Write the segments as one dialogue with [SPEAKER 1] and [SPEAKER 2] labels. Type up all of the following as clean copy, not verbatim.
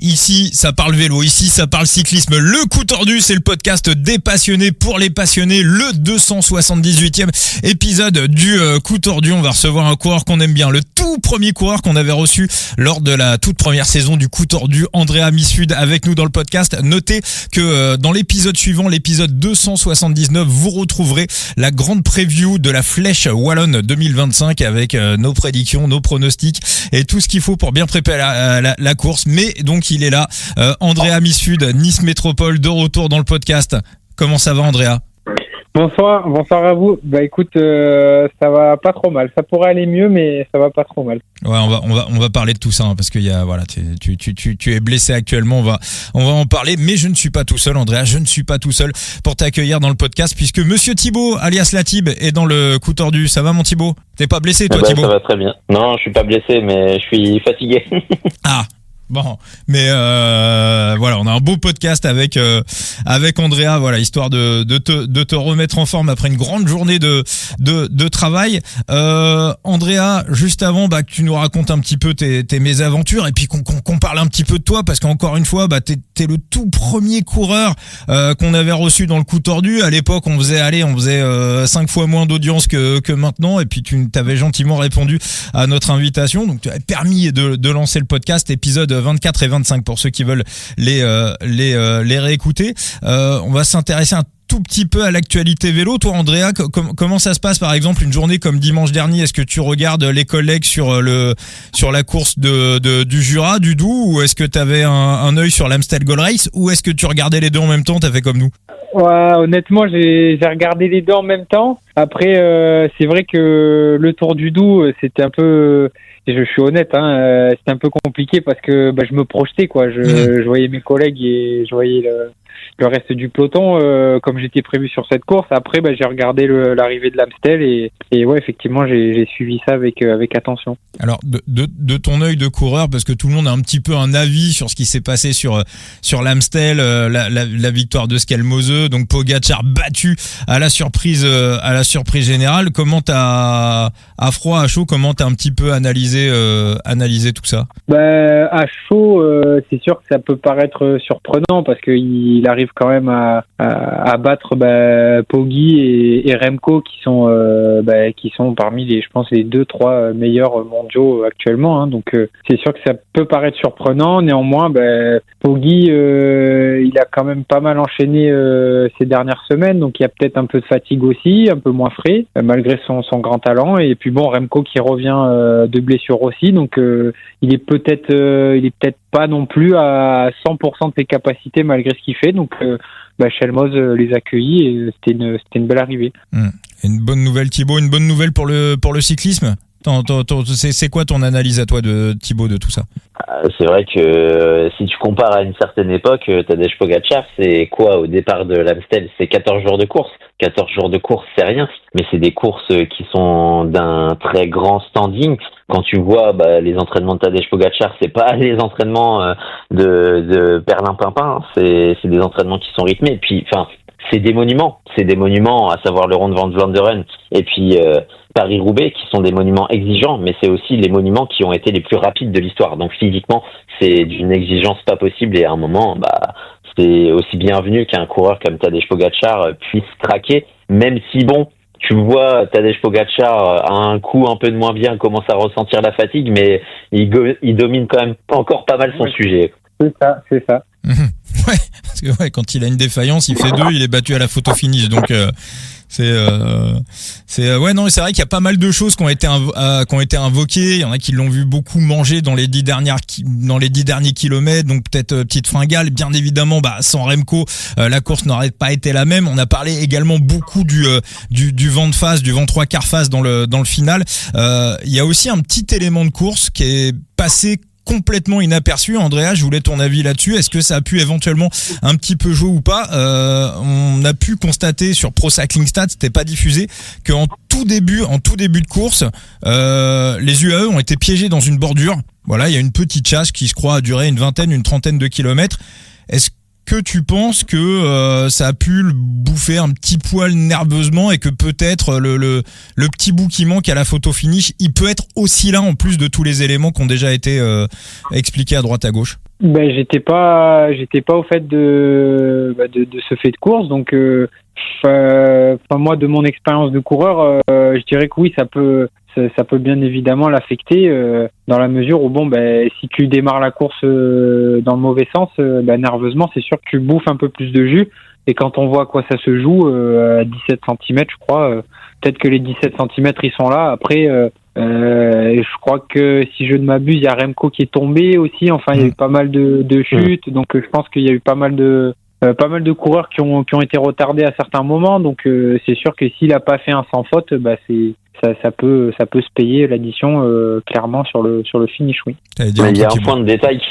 [SPEAKER 1] Ici, ça parle vélo, ici, ça parle cyclisme. Le Coup Tordu, c'est le podcast des passionnés pour les passionnés. Le 278e épisode du Coup Tordu. On va recevoir un coureur qu'on aime bien. Le tout premier coureur qu'on avait reçu lors de la toute première saison du Coup Tordu, Andrea Missud, avec nous dans le podcast. Notez que dans l'épisode suivant, l'épisode 279, vous retrouverez la grande preview de la Flèche Wallonne 2025 avec nos prédictions, nos pronostics et tout ce qu'il faut pour bien préparer la course. Mais donc, il est là, Andrea Missud, Nice Métropole, de retour dans le podcast. Comment ça va, Andrea ?
[SPEAKER 2] Bonsoir à vous. Bah écoute, ça va pas trop mal. Ça pourrait aller mieux, mais ça va pas trop mal.
[SPEAKER 1] Ouais, on va parler de tout ça, hein, parce qu'il y a, voilà, tu es blessé actuellement. On va en parler, mais je ne suis pas tout seul, Andrea. Je ne suis pas tout seul pour t'accueillir dans le podcast, puisque Monsieur Thibaut, alias Latib, est dans le Coup Tordu. Ça va, mon Thibaut ? T'es pas blessé, toi, Thibaut ?
[SPEAKER 3] Ça va très bien. Non, je suis pas blessé, mais je suis fatigué.
[SPEAKER 1] Ah. Bon, mais voilà, on a un beau podcast avec Andrea, voilà, histoire de te remettre en forme après une grande journée de travail. Andrea, juste avant que tu nous racontes un petit peu tes mésaventures et puis qu'on parle un petit peu de toi, parce qu'encore une fois, t'es le tout premier coureur qu'on avait reçu dans le Coup Tordu. À l'époque, on faisait 5 fois moins d'audience que maintenant, et puis tu t'avais gentiment répondu à notre invitation, donc tu avais permis de lancer le podcast, épisode 24 et 25 pour ceux qui veulent les réécouter. On va s'intéresser un tout petit peu à l'actualité vélo. Toi, Andrea, comment ça se passe, par exemple, une journée comme dimanche dernier? Est-ce que tu regardes les collègues sur la course du Jura, du Doubs, ou est-ce que tu avais un œil sur l'Amstel Gold Race, ou est-ce que tu regardais les deux en même temps? T'as fait comme nous?
[SPEAKER 2] Ouais, honnêtement, j'ai regardé les deux en même temps. Après, c'est vrai que le Tour du Doubs, c'était un peu... Je suis honnête, c'était un peu compliqué parce que je me projetais, quoi. Je voyais mes collègues et je voyais le reste du peloton comme j'étais prévu sur cette course. Après, j'ai regardé l'arrivée de l'Amstel et ouais, effectivement, j'ai suivi ça avec attention.
[SPEAKER 1] Alors, de ton œil de coureur, parce que tout le monde a un petit peu un avis sur ce qui s'est passé sur l'Amstel, la victoire de Skelmose, donc Pogačar battu à la surprise générale. Comment à froid, à chaud, comment t'as un petit peu analysé tout ça?
[SPEAKER 2] À chaud, c'est sûr que ça peut paraître surprenant parce qu'il arrive quand même à battre Poggi et Remco qui sont parmi les 2-3 meilleurs mondiaux actuellement, hein. Donc c'est sûr que ça peut paraître surprenant. Néanmoins, Poggi il a quand même pas mal enchaîné ces dernières semaines, donc il y a peut-être un peu de fatigue aussi, un peu moins frais malgré son grand talent. Et puis Remco qui revient de blessure aussi, donc il est peut-être pas non plus à 100% de ses capacités malgré ce qu'il fait. Donc Skelmose les accueillit et c'était une belle arrivée.
[SPEAKER 1] Une bonne nouvelle, Thibaut, une bonne nouvelle pour le cyclisme. C'est quoi ton analyse à toi, de Thibaut, de tout ça?
[SPEAKER 3] C'est vrai que si tu compares à une certaine époque, Tadej Pogačar, c'est quoi au départ de l'Amstel? C'est 14 jours de course. 14 jours de course, c'est rien, mais c'est des courses qui sont d'un très grand standing. Quand tu vois les entraînements de Tadej Pogačar, c'est pas les entraînements de Perlimpinpin, c'est des entraînements qui sont rythmés. Et puis, c'est des monuments, à savoir le Ronde van Vlaanderen et puis Paris-Roubaix, qui sont des monuments exigeants, mais c'est aussi les monuments qui ont été les plus rapides de l'histoire. Donc physiquement, c'est d'une exigence pas possible, et à un moment, c'est aussi bienvenu qu'un coureur comme Tadej Pogačar puisse craquer, même si tu vois, Tadej Pogačar a un coup un peu de moins bien, commence à ressentir la fatigue, mais il domine quand même encore pas mal son sujet.
[SPEAKER 2] C'est ça.
[SPEAKER 1] Ouais, parce que quand il a une défaillance, il fait 2, il est battu à la photo finish, donc c'est vrai qu'il y a pas mal de choses qui ont été invoquées. Il y en a qui l'ont vu beaucoup manger dans les 10 derniers kilomètres, donc peut-être petite fringale. Bien évidemment, sans Remco, la course n'aurait pas été la même. On a parlé également beaucoup du vent de face, du vent 3/4 face dans le final. Il y a aussi un petit élément de course qui est passé complètement inaperçu. Andrea, je voulais ton avis là-dessus. Est-ce que ça a pu éventuellement un petit peu jouer ou pas? On a pu constater sur Pro Cycling Stats, c'était pas diffusé, qu'en tout début de course, les UAE ont été piégés dans une bordure. Voilà, il y a une petite chasse qui, je crois, a duré une trentaine de kilomètres. Est-ce que tu penses que ça a pu le bouffer un petit poil nerveusement, et que peut-être le petit bout qui manque à la photo finish, il peut être aussi là en plus de tous les éléments qui ont déjà été expliqués à droite à gauche?
[SPEAKER 2] Ben j'étais pas au fait de ce fait de course, donc moi de mon expérience de coureur, je dirais que oui, ça peut bien évidemment l'affecter dans la mesure où si tu démarres la course dans le mauvais sens, nerveusement c'est sûr que tu bouffes un peu plus de jus, et quand on voit à quoi ça se joue à 17 centimètres, je crois, peut-être que les 17 centimètres ils sont là. Après je crois que si je ne m'abuse, il y a Remco qui est tombé aussi, enfin il y a eu pas mal de chutes, donc je pense qu'il y a eu pas mal de coureurs qui ont été retardés à certains moments, donc c'est sûr que s'il a pas fait un sans faute, ça peut se payer l'addition clairement sur le finish, oui.
[SPEAKER 3] Il y a un point de détail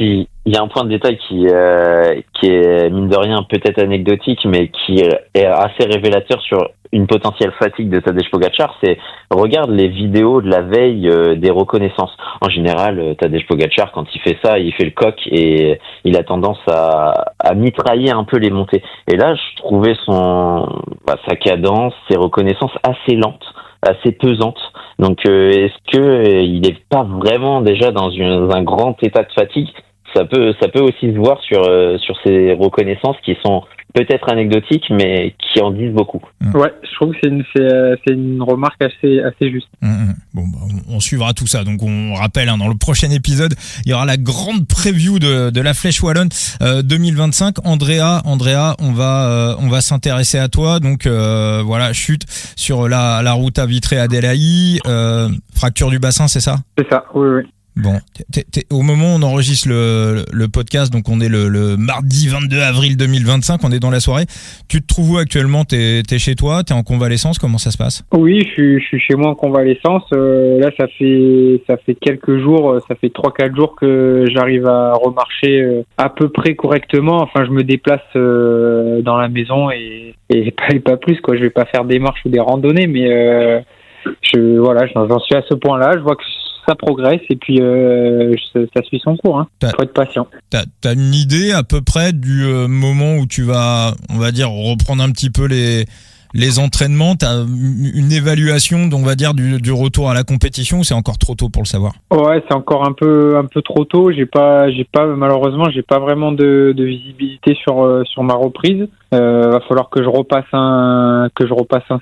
[SPEAKER 3] qui est mine de rien peut-être anecdotique, mais qui est assez révélateur sur une potentielle fatigue de Tadej Pogačar. C'est regarde les vidéos de la veille des reconnaissances. En général, Tadej Pogačar, quand il fait ça, il fait le coq et il a tendance à mitrailler un peu les montées. Et là, je trouvais sa cadence, ses reconnaissances assez lentes, assez pesante. Donc est-ce que il n'est pas vraiment déjà dans un grand état de fatigue? Ça peut aussi se voir sur ces reconnaissances qui sont peut-être anecdotiques, mais qui en disent beaucoup.
[SPEAKER 2] Ouais, je trouve que c'est une remarque assez juste.
[SPEAKER 1] Bon, on suivra tout ça. Donc on rappelle, dans le prochain épisode, il y aura la grande preview de la Flèche Wallonne 2025. Andrea, on va s'intéresser à toi. Donc voilà, chute sur la route à Vitré-Adélaï, fracture du bassin, c'est ça?
[SPEAKER 2] C'est ça, oui.
[SPEAKER 1] Bon, au moment où on enregistre le podcast, donc on est le mardi 22 avril 2025, on est dans la soirée. Tu te trouves où actuellement? T'es chez toi? T'es en convalescence? Comment ça se passe?
[SPEAKER 2] Oui, je suis chez moi en convalescence. Là, ça fait quelques jours, ça fait 3-4 jours que j'arrive à remarcher à peu près correctement. Enfin, je me déplace dans la maison et pas plus, quoi. Je vais pas faire des marches ou des randonnées, mais j'en suis à ce point-là. Je vois que ça progresse et puis ça suit son cours. Faut être patient.
[SPEAKER 1] T'as une idée à peu près du moment où tu vas, on va dire, reprendre un petit peu les entraînements? T'as une évaluation, on va dire, du retour à la compétition, ou c'est encore trop tôt pour le savoir?
[SPEAKER 2] Ouais, c'est encore un peu trop tôt. Malheureusement, j'ai pas vraiment de visibilité sur ma reprise. Va falloir que je repasse un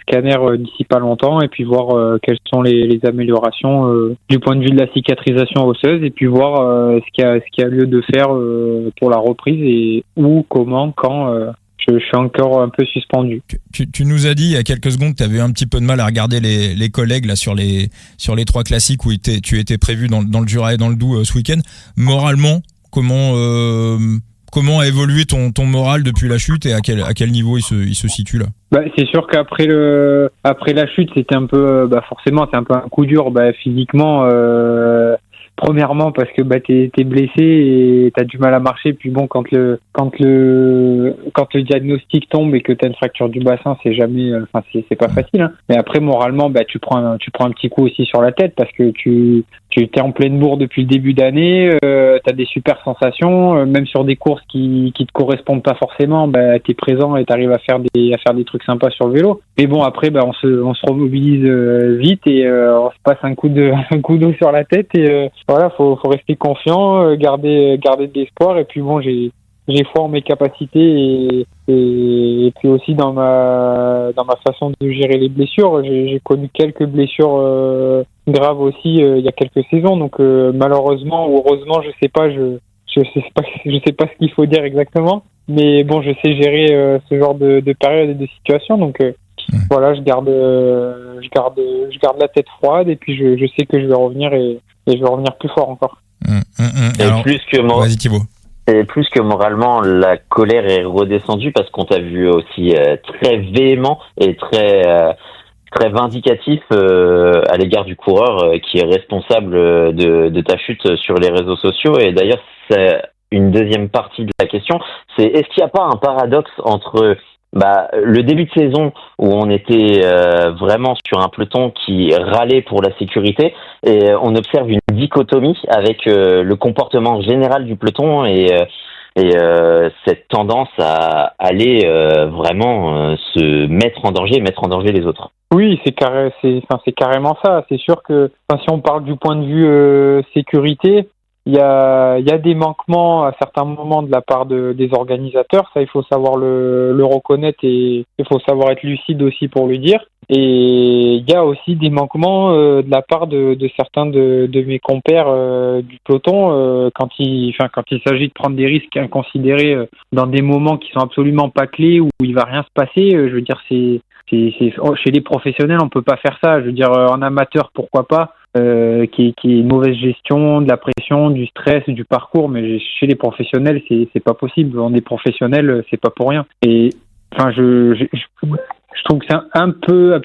[SPEAKER 2] scanner d'ici pas longtemps, et puis voir quelles sont les améliorations du point de vue de la cicatrisation osseuse, et puis voir ce qu'il y a lieu de faire pour la reprise, et où, comment, quand. Je suis encore un peu suspendu.
[SPEAKER 1] Tu nous as dit il y a quelques secondes que tu avais un petit peu de mal à regarder les collègues là sur les 3 classiques où tu étais prévu dans le Jura et dans le Doubs ce week-end. Moralement, comment a évolué ton moral depuis la chute, et à quel niveau il se situe là?
[SPEAKER 2] C'est sûr qu'après la chute, c'était un peu forcément c'est un peu un coup dur physiquement. Premièrement parce que t'es blessé et t'as du mal à marcher, puis bon, quand le diagnostic tombe et que t'as une fracture du bassin, c'est jamais, c'est pas facile, mais après moralement tu prends un petit coup aussi sur la tête, parce que tu t'es en pleine bourre depuis le début d'année, t'as des super sensations, même sur des courses qui te correspondent pas forcément, t'es présent et t'arrives à faire des trucs sympas sur le vélo, mais bon, après on se remobilise vite, et on se passe un coup d'eau sur la tête, et voilà, faut rester confiant, garder de l'espoir, et puis bon, j'ai foi en mes capacités, et puis aussi dans ma façon de gérer les blessures. J'ai connu quelques blessures graves aussi il y a quelques saisons, donc malheureusement ou heureusement, je sais pas ce qu'il faut dire exactement, mais bon, je sais gérer ce genre de période et de situation, donc voilà, je garde la tête froide, et puis je sais que je vais revenir, et je vais revenir plus fort encore.
[SPEAKER 3] Alors,
[SPEAKER 1] vas-y Thibaut.
[SPEAKER 3] Et plus que moralement, la colère est redescendue, parce qu'on t'a vu aussi très véhément et très vindicatif à l'égard du coureur qui est responsable de ta chute sur les réseaux sociaux. Et d'ailleurs, c'est une deuxième partie de la question, c'est est-ce qu'il n'y a pas un paradoxe entre le début de saison où on était vraiment sur un peloton qui râlait pour la sécurité, et on observe une dichotomie avec le comportement général du peloton et cette tendance à aller vraiment se mettre en danger les autres.
[SPEAKER 2] Oui, c'est carrément ça. C'est sûr que si on parle du point de vue sécurité, il y a des manquements à certains moments de la part des organisateurs. Ça, il faut savoir le reconnaître et il faut savoir être lucide aussi pour le dire. Et il y a aussi des manquements de la part de certains de mes compères du peloton quand il s'agit de prendre des risques inconsidérés dans des moments qui sont absolument pas clés où il va rien se passer. Je veux dire, c'est chez les professionnels, on peut pas faire ça. Je veux dire, en amateur, pourquoi pas, qui est une mauvaise gestion de la pression, du stress, du parcours, mais chez les professionnels, c'est pas possible. On est professionnel, c'est pas pour rien. Et enfin, je trouve que c'est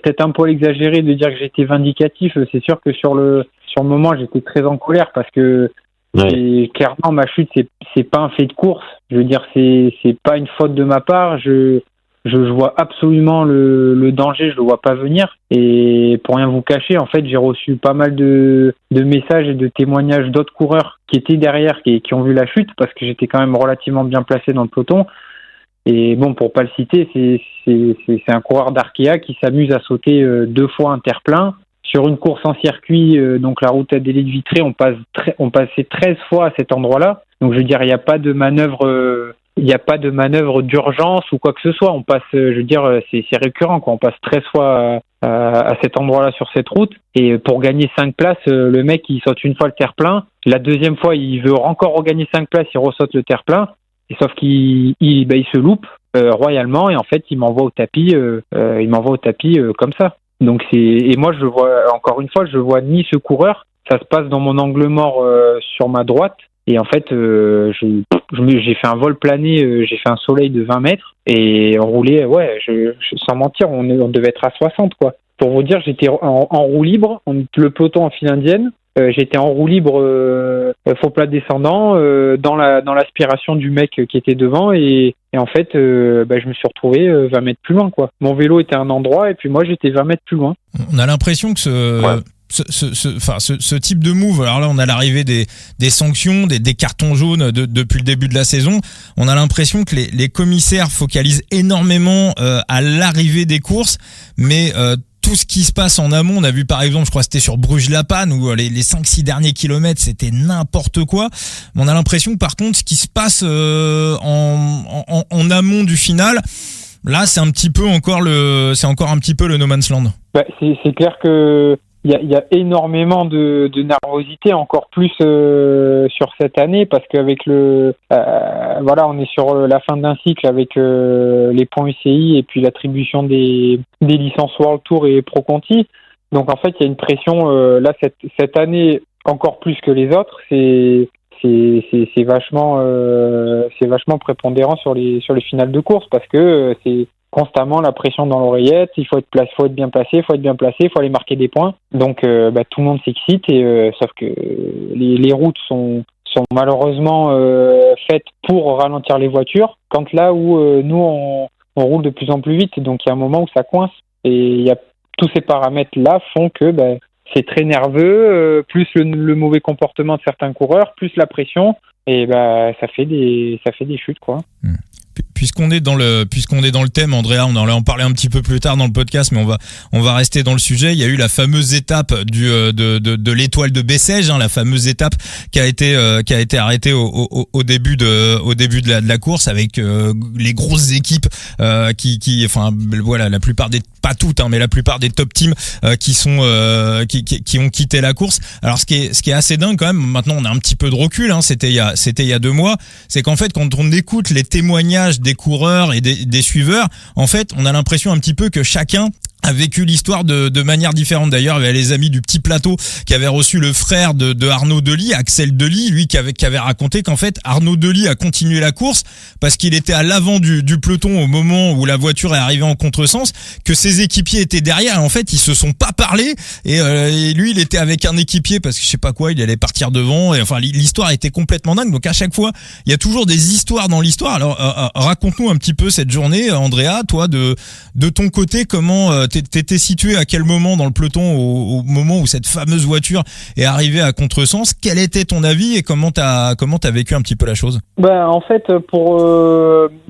[SPEAKER 2] peut-être un peu exagéré de dire que j'étais vindicatif. C'est sûr que sur le moment, j'étais très en colère parce que clairement ma chute, c'est pas un fait de course. Je veux dire, c'est pas une faute de ma part. Je vois absolument le danger, je le vois pas venir. Et pour rien vous cacher, en fait, j'ai reçu pas mal de messages et de témoignages d'autres coureurs qui étaient derrière, qui ont vu la chute, parce que j'étais quand même relativement bien placé dans le peloton. Et bon, pour pas le citer, c'est un coureur d'Arkea qui s'amuse à sauter 2 fois un terre-plein. Sur une course en circuit, donc la route à délai de Vitré, on passait 13 fois à cet endroit-là. Donc je veux dire, il n'y a pas de manœuvre d'urgence ou quoi que ce soit. On passe, je veux dire, c'est récurrent, quoi. On passe 13 fois à cet endroit-là sur cette route. Et pour gagner 5 places, le mec, il saute une fois le terre-plein. La deuxième fois, il veut encore regagner 5 places, il ressaute le terre-plein. Et sauf qu'il se loupe royalement et en fait, il m'envoie au tapis. Comme ça. Donc et moi, je vois encore une fois, je vois ni ce coureur. Ça se passe dans mon angle mort sur ma droite. Et en fait, j'ai fait un vol plané, j'ai fait un soleil de 20 mètres et on roulait, sans mentir, on devait être à 60, quoi. Pour vous dire, j'étais en roue libre, le peloton en file indienne, j'étais en roue libre, faux plat descendant, dans l'aspiration du mec qui était devant et en fait, je me suis retrouvé 20 mètres plus loin, quoi. Mon vélo était à un endroit et puis moi, j'étais 20 mètres plus loin.
[SPEAKER 1] On a l'impression que ce type de move, alors là on a l'arrivée des sanctions, des cartons jaunes depuis le début de la saison, on a l'impression que les commissaires focalisent énormément à l'arrivée des courses, mais tout ce qui se passe en amont, on a vu par exemple, je crois que c'était sur Bruges-la-Panne où les 5-6 derniers kilomètres c'était n'importe quoi. On a l'impression que par contre ce qui se passe en amont du final, là c'est encore un petit peu le no man's land.
[SPEAKER 2] C'est clair que il y a énormément de nervosité, encore plus sur cette année, parce qu'avec on est sur la fin d'un cycle avec les points UCI et puis l'attribution des licences World Tour et Pro Conti. Donc en fait, il y a une pression là cette année encore plus que les autres. C'est vachement prépondérant sur les finales de course parce que c'est constamment la pression dans l'oreillette, il faut être bien placé, il faut aller marquer des points. Donc tout le monde s'excite sauf que les routes sont malheureusement faites pour ralentir les voitures. Quand là où nous on roule de plus en plus vite, donc il y a un moment où ça coince et il y a tous ces paramètres là font que c'est très nerveux, plus le mauvais comportement de certains coureurs, plus la pression et ça fait des chutes, quoi.
[SPEAKER 1] Puisqu'on est dans le thème, Andrea, on allait en parler un petit peu plus tard dans le podcast, mais on va rester dans le sujet. Il y a eu la fameuse étape de l'étoile de Bessèges, la fameuse étape qui a été arrêtée au début de la course avec les grosses équipes la plupart des, pas toutes, mais la plupart des top teams qui ont quitté la course. Alors ce qui est assez dingue quand même, maintenant on a un petit peu de recul, c'était il y a 2 mois, c'est qu'en fait quand on écoute les témoignages des coureurs et des suiveurs, en fait on a l'impression un petit peu que chacun a vécu l'histoire de manière différente. D'ailleurs, il y avait les amis du petit plateau qui avaient reçu le frère de Arnaud Delis, Axel Delis, lui qui avait raconté qu'en fait Arnaud Delis a continué la course parce qu'il était à l'avant du peloton au moment où la voiture est arrivée en contresens, que ses équipiers étaient derrière et en fait ils se sont pas parlé et lui il était avec un équipier parce que je sais pas quoi, il allait partir devant et enfin l'histoire était complètement dingue. Donc à chaque fois il y a toujours des histoires dans l'histoire. Alors raconte-nous un petit peu cette journée, Andrea, toi de ton côté, comment t'étais situé à quel moment dans le peloton au moment où cette fameuse voiture est arrivée à contresens? Quel était ton avis et comment t'as vécu un petit peu la chose?
[SPEAKER 2] En fait, pour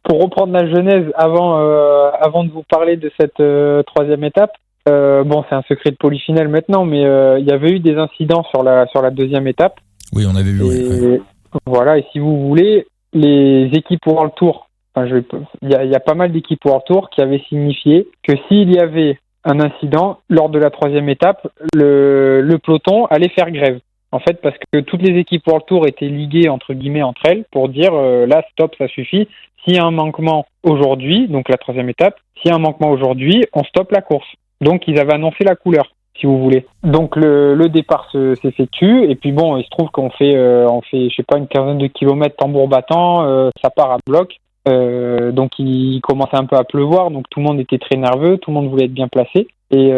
[SPEAKER 2] reprendre la genèse avant de vous parler de cette 3e étape, c'est un secret de polichinelle maintenant, mais il y avait eu des incidents sur la 2e étape.
[SPEAKER 1] Oui, on avait vu. Ouais.
[SPEAKER 2] Voilà, et si vous voulez, les équipes World Tour, il y a pas mal d'équipes World Tour qui avaient signifié que s'il y avait un incident lors de la 3e étape, le peloton allait faire grève. En fait, parce que toutes les équipes World Tour étaient liguées entre guillemets entre elles pour dire là, stop, ça suffit. S'il y a un manquement aujourd'hui, donc la 3e étape, s'il y a un manquement aujourd'hui, on stoppe la course. Donc ils avaient annoncé la couleur, si vous voulez. Donc le départ s'effectue et puis bon, il se trouve qu'on fait je sais pas une quinzaine de kilomètres tambour battant, ça part à bloc. Donc il commençait un peu à pleuvoir, donc tout le monde était très nerveux, tout le monde voulait être bien placé. Et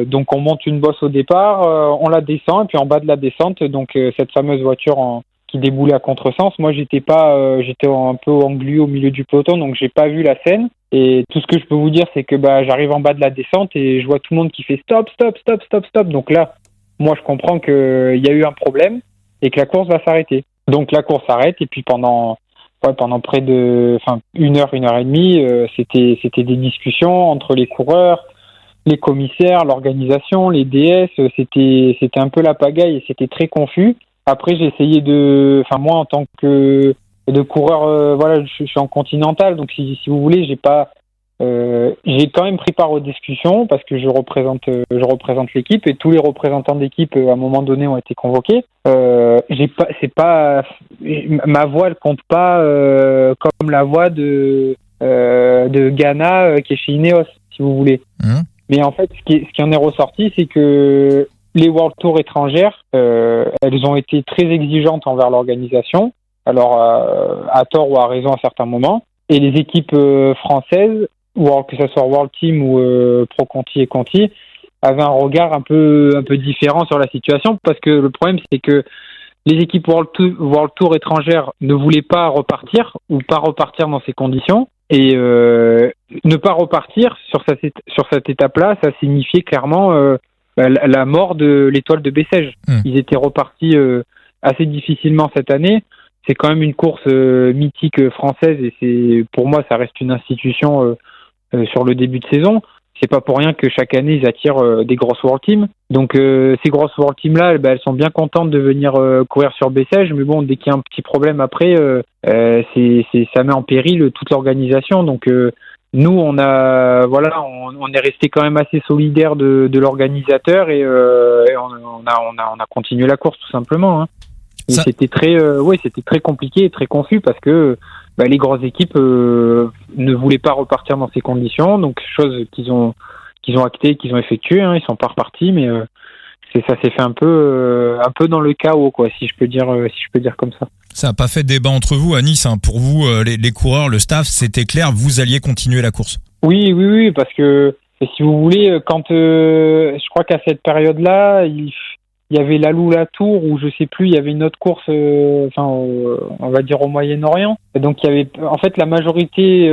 [SPEAKER 2] donc on monte une bosse au départ, on la descend et puis en bas de la descente, donc cette fameuse voiture qui déboulait à contresens. Moi j'étais un peu englué au milieu du peloton, donc j'ai pas vu la scène. Et tout ce que je peux vous dire, c'est que j'arrive en bas de la descente et je vois tout le monde qui fait stop, stop, stop, stop, stop. Donc là, moi je comprends qu'il y a eu un problème et que la course va s'arrêter. Donc la course s'arrête et puis pendant près de 1 heure, 1 heure et demie, c'était des discussions entre les coureurs, les commissaires, l'organisation, les DS. C'était un peu la pagaille et c'était très confus. Après, j'ai essayé moi en tant que de coureur, je suis en continental, donc si vous voulez, j'ai quand même pris part aux discussions parce que je représente l'équipe et tous les représentants d'équipe à un moment donné ont été convoqués. Ma voix elle compte pas comme la voix de Ghana qui est chez Ineos, si vous voulez. Mais en fait, ce qui en est ressorti, c'est que les World Tour étrangères, elles ont été très exigeantes envers l'organisation, alors à tort ou à raison à certains moments, et les équipes françaises, que ce soit World Team ou Pro Conti et Conti, avaient un regard un peu différent sur la situation, parce que le problème c'est que les équipes World Tour étrangères ne voulaient pas repartir ou pas repartir dans ces conditions. Et ne pas repartir sur cette étape-là, ça signifiait clairement la mort de l'étoile de Bessèges. Ils étaient repartis assez difficilement cette année. C'est quand même une course mythique française et pour moi, ça reste une institution sur le début de saison. C'est pas pour rien que chaque année, ils attirent des grosses World Teams. Donc ces grosses World Teams-là, elles sont bien contentes de venir courir sur Bessèges. Mais bon, dès qu'il y a un petit problème après, ça met en péril toute l'organisation. Donc nous, on est resté quand même assez solidaire de l'organisateur et on a continué la course tout simplement. Et c'était très compliqué et très confus parce que les grosses équipes ne voulaient pas repartir dans ces conditions, donc chose qu'ils ont acté, qu'ils ont effectué. Ils sont pas repartis, mais ça s'est fait un peu dans le chaos, quoi, si je peux dire comme ça.
[SPEAKER 1] Ça n'a pas fait débat entre vous à Nice, Pour vous, les coureurs, le staff, c'était clair, vous alliez continuer la course.
[SPEAKER 2] Oui, parce que si vous voulez, quand je crois qu'à cette période-là, il y avait l'Alou-la-Tour, ou je sais plus, il y avait une autre course, on va dire au Moyen-Orient. Et donc il y avait, en fait, la majorité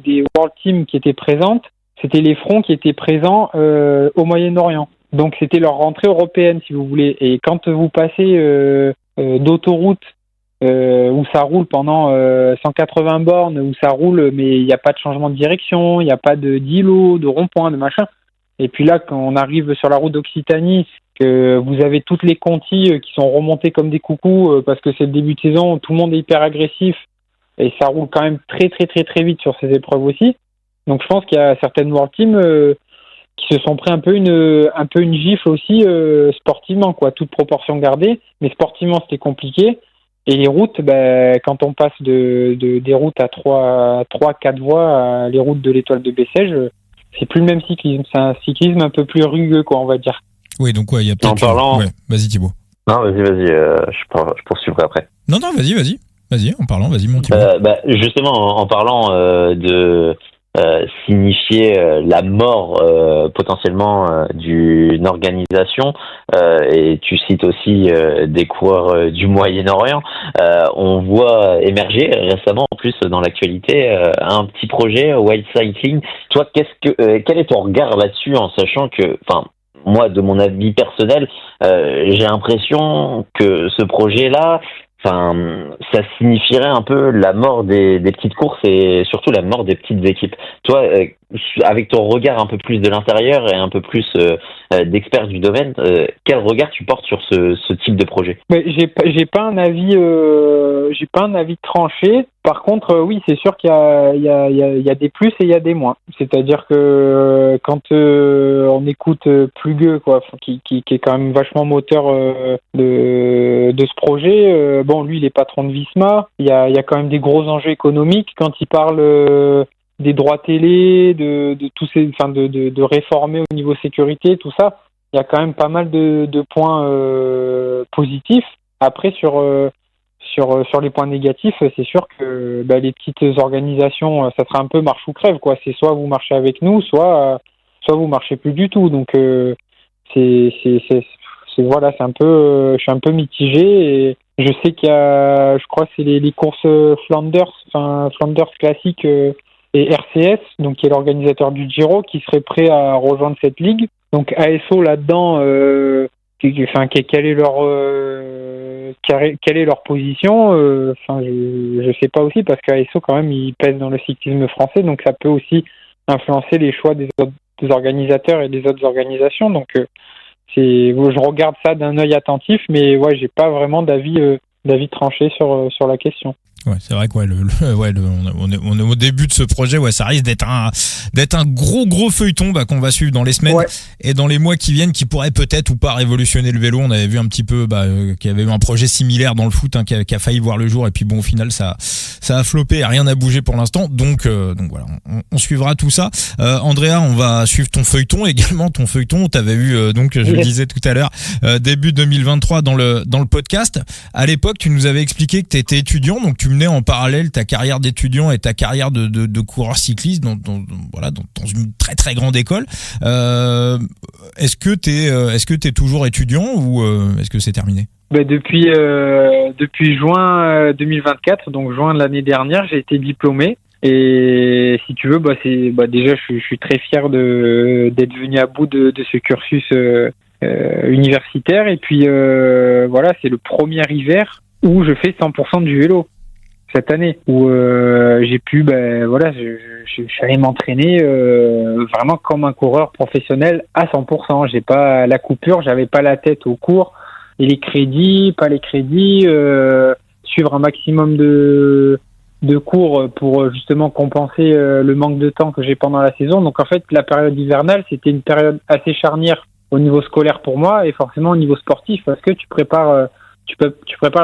[SPEAKER 2] des World Teams qui étaient présentes, c'était les fronts qui étaient présents au Moyen-Orient. Donc c'était leur rentrée européenne, si vous voulez. Et quand vous passez d'autoroute où ça roule pendant 180 bornes, où ça roule, mais il n'y a pas de changement de direction, il n'y a pas d'îlot, de rond-point, de machin. Et puis là, quand on arrive sur la route d'Occitanie, que vous avez toutes les Conti qui sont remontées comme des coucous parce que c'est le début de saison, tout le monde est hyper agressif et ça roule quand même très très très très vite sur ces épreuves aussi. Donc je pense qu'il y a certaines World Teams qui se sont pris un peu une gifle aussi sportivement, quoi, toute proportion gardée. Mais sportivement c'était compliqué. Et les routes, quand on passe des routes à 3-4 voies, les routes de l'étoile de Bessèges, c'est plus le même cyclisme. C'est un cyclisme un peu plus rugueux, quoi, on va dire.
[SPEAKER 1] Oui, donc il y a peut-être... Vas-y Thibaut.
[SPEAKER 3] Non, vas-y, je poursuivrai après.
[SPEAKER 1] Non, vas-y, en parlant, vas-y mon Thibaut.
[SPEAKER 3] Justement, en parlant de signifier la mort potentiellement d'une organisation, et tu cites aussi des coureurs du Moyen-Orient, on voit émerger récemment, en plus dans l'actualité, un petit projet Wild Cycling. Toi, quel est ton regard là-dessus, en sachant que, moi, de mon avis personnel, j'ai l'impression que ce projet-là, ça signifierait un peu la mort des petites courses et surtout la mort des petites équipes. Toi, avec ton regard un peu plus de l'intérieur et un peu plus d'expert du domaine, quel regard tu portes sur ce type de projet?
[SPEAKER 2] Mais j'ai pas un avis tranché. Par contre, oui, c'est sûr qu'il y a des plus et il y a des moins. C'est-à-dire que quand on écoute Plugueux, quoi, qui est quand même vachement moteur de ce projet. Bon, lui, il est patron de Visma. Il y a quand même des gros enjeux économiques quand il parle des droits télé, de tous ces, enfin de réformer au niveau sécurité, tout ça. Il y a quand même pas mal de points positifs. Après, sur les points négatifs, c'est sûr que les petites organisations, ça sera un peu marche ou crève, quoi. C'est soit vous marchez avec nous, soit vous marchez plus du tout. Donc voilà, c'est un peu, je suis un peu mitigé. Et je sais qu'il y a, je crois que c'est les courses Flanders classique et RCS, donc qui est l'organisateur du Giro, qui serait prêt à rejoindre cette ligue. Donc ASO là-dedans, quelle est leur position, je sais pas aussi, parce qu'ASO quand même il pèse dans le cyclisme français, donc ça peut aussi influencer les choix des organisateurs et des autres organisations. Donc je regarde ça d'un œil attentif, mais ouais, j'ai pas vraiment d'avis tranché sur la question.
[SPEAKER 1] Ouais, c'est vrai que on est au début de ce projet. Ouais, ça risque d'être un gros feuilleton qu'on va suivre dans les semaines et dans les mois qui viennent, qui pourrait peut-être ou pas révolutionner le vélo. On avait vu un petit peu qu'il y avait eu un projet similaire dans le foot qui a failli voir le jour, et puis bon, au final ça a floppé, rien n'a bougé pour l'instant. Donc voilà, on suivra tout ça. Andrea, on va suivre ton feuilleton également. Ton feuilleton, t'avais vu donc je le disais tout à l'heure, début 2023 dans le podcast. À l'époque, tu nous avais expliqué que tu étais étudiant, donc tu menais en parallèle ta carrière d'étudiant et ta carrière de coureur cycliste dans une très très grande école. Est-ce que t'es toujours étudiant ou est-ce que c'est terminé?
[SPEAKER 2] Depuis juin 2024, donc juin de l'année dernière, j'ai été diplômé. Et si tu veux, déjà je suis très fier d'être venu à bout de ce cursus universitaire. Et puis voilà, c'est le premier hiver où je fais 100% du vélo cette année, où j'ai pu, je suis allé m'entraîner vraiment comme un coureur professionnel à 100%. J'ai pas la coupure, j'avais pas la tête au cours, et les crédits, suivre un maximum de cours pour justement compenser le manque de temps que j'ai pendant la saison. Donc en fait, la période hivernale, c'était une période assez charnière au niveau scolaire pour moi, et forcément au niveau sportif, parce que tu prépares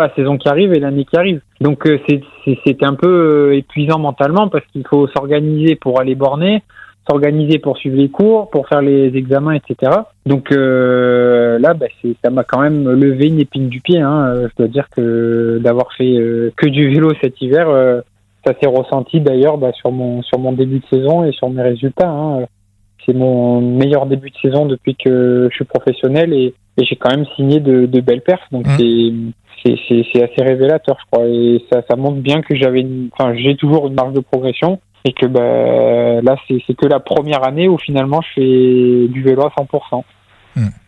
[SPEAKER 2] la saison qui arrive et l'année qui arrive. Donc c'était un peu épuisant mentalement, parce qu'il faut s'organiser pour aller borner, s'organiser pour suivre les cours, pour faire les examens, etc. Donc là, ça m'a quand même levé une épine du pied. Je dois dire que d'avoir fait que du vélo cet hiver, ça s'est ressenti d'ailleurs sur mon début de saison et sur mes résultats. C'est mon meilleur début de saison depuis que je suis professionnel, et j'ai quand même signé de belles perfs. Donc c'est assez révélateur, je crois, et ça montre bien que j'ai toujours une marge de progression, et que là c'est que la première année où finalement je fais du vélo à 100%.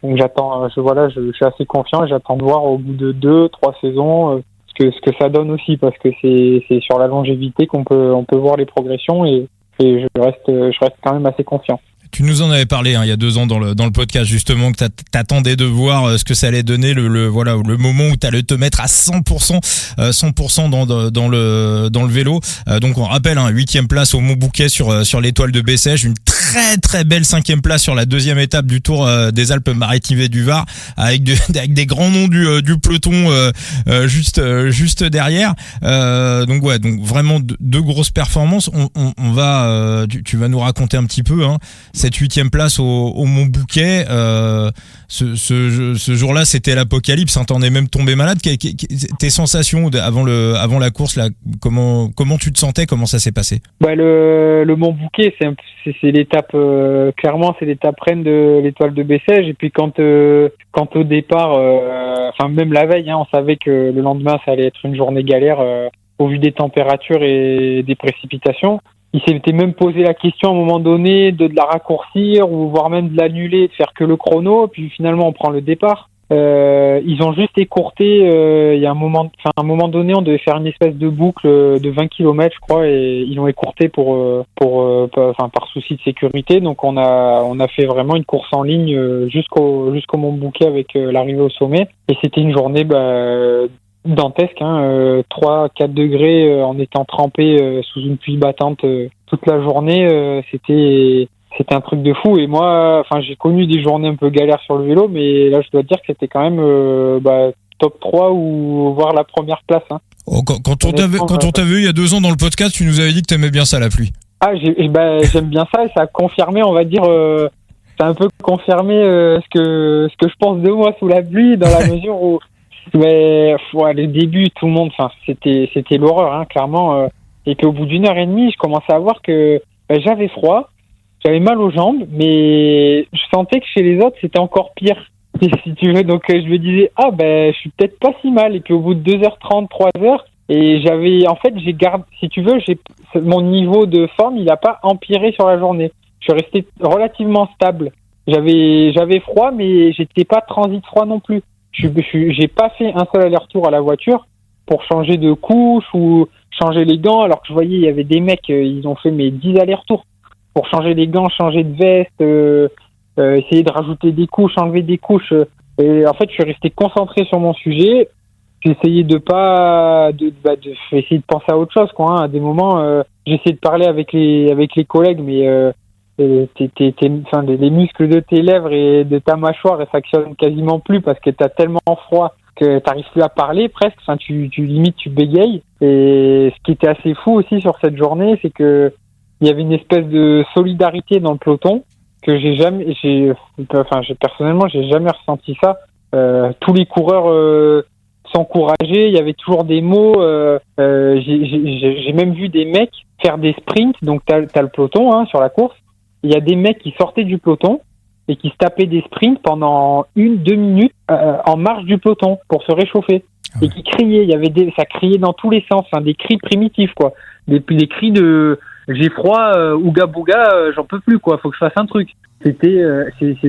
[SPEAKER 2] Donc j'attends, je suis assez confiant, et j'attends de voir au bout de 2-3 saisons ce que ça donne aussi, parce que c'est sur la longévité on peut voir les progressions, et je reste quand même assez confiant.
[SPEAKER 1] Tu nous en avais parlé il y a 2 ans dans le podcast, justement, que t'attendais de voir ce que ça allait donner, le moment où t'allais te mettre à 100% dans le vélo. Donc on rappelle, 8e place au Montbouquet sur l'étoile de Bessèges, une très très belle 5e place sur la 2e étape du Tour des Alpes-Maritimes et du Var, avec des grands noms du peloton juste derrière. Donc vraiment deux grosses performances. On va tu vas nous raconter un petit peu cette 8e place au Montbouquet. Ce jour-là, c'était l'apocalypse. T'en es même tombé malade. Tes sensations avant la course, là, comment tu te sentais? Comment ça s'est passé?
[SPEAKER 2] Le Montbouquet, c'est l'étape, clairement, c'est l'étape reine de l'étoile de Bessèges. Et puis quand au départ, même la veille, on savait que le lendemain, ça allait être une journée galère au vu des températures et des précipitations. Il s'était même posé la question à un moment donné de la raccourcir, ou voire même de l'annuler, de faire que le chrono. Puis finalement, on prend le départ. Ils ont juste écourté. Il y a un moment donné, on devait faire une espèce de boucle de 20 km, je crois, et ils ont écourté par souci de sécurité. Donc on a fait vraiment une course en ligne jusqu'au Mont Bouquet avec l'arrivée au sommet. Et c'était une journée dantesque, 3-4 degrés en étant trempé sous une pluie battante toute la journée. C'était un truc de fou. Et moi, j'ai connu des journées un peu galères sur le vélo, mais là, je dois dire que c'était quand même top 3 ou voire la première place.
[SPEAKER 1] Oh, quand on t'a vu il y a 2 ans dans le podcast, tu nous avais dit que t'aimais bien ça, la pluie.
[SPEAKER 2] Ah, j'aime bien ça, et ça a confirmé, on va dire, ça a un peu confirmé ce que je pense de moi sous la pluie, dans la mesure où les débuts, tout le monde, c'était l'horreur, clairement. Et puis au bout d'1 heure et demie, je commençais à voir que j'avais froid, j'avais mal aux jambes, mais je sentais que chez les autres, c'était encore pire, si tu veux. Donc je me disais, je suis peut-être pas si mal. Et puis au bout de 2h30, 3h, et si tu veux, mon niveau de forme, il n'a pas empiré sur la journée. Je suis resté relativement stable. J'avais froid, mais j'étais pas transit froid non plus. J'ai pas fait un seul aller-retour à la voiture pour changer de couche ou changer les gants, alors que je voyais, il y avait des mecs, ils ont fait 10 allers-retours pour changer les gants, changer de veste, essayer de rajouter des couches, enlever des couches. Et en fait, je suis resté concentré sur mon sujet. J'ai essayé essayer de penser à autre chose, quoi. À des moments, j'ai essayé de parler avec les collègues, mais les muscles de tes lèvres et de ta mâchoire, elles s'actionnent quasiment plus parce que t'as tellement froid que t'arrives plus à parler presque. Tu limite, tu bégayes. Et ce qui était assez fou aussi sur cette journée, c'est que il y avait une espèce de solidarité dans le peloton que personnellement, j'ai jamais ressenti ça. Tous les coureurs s'encourageaient, il y avait toujours des mots. J'ai même vu des mecs faire des sprints. Donc t'as le peloton sur la course. Il y a des mecs qui sortaient du peloton et qui se tapaient des sprints pendant 1-2 minutes en marge du peloton pour se réchauffer. Ah ouais. Et qui criaient. Ça criait dans tous les sens, des cris primitifs, quoi. Des cris de j'ai froid, ouga bouga, j'en peux plus, quoi. Faut que je fasse un truc. C'était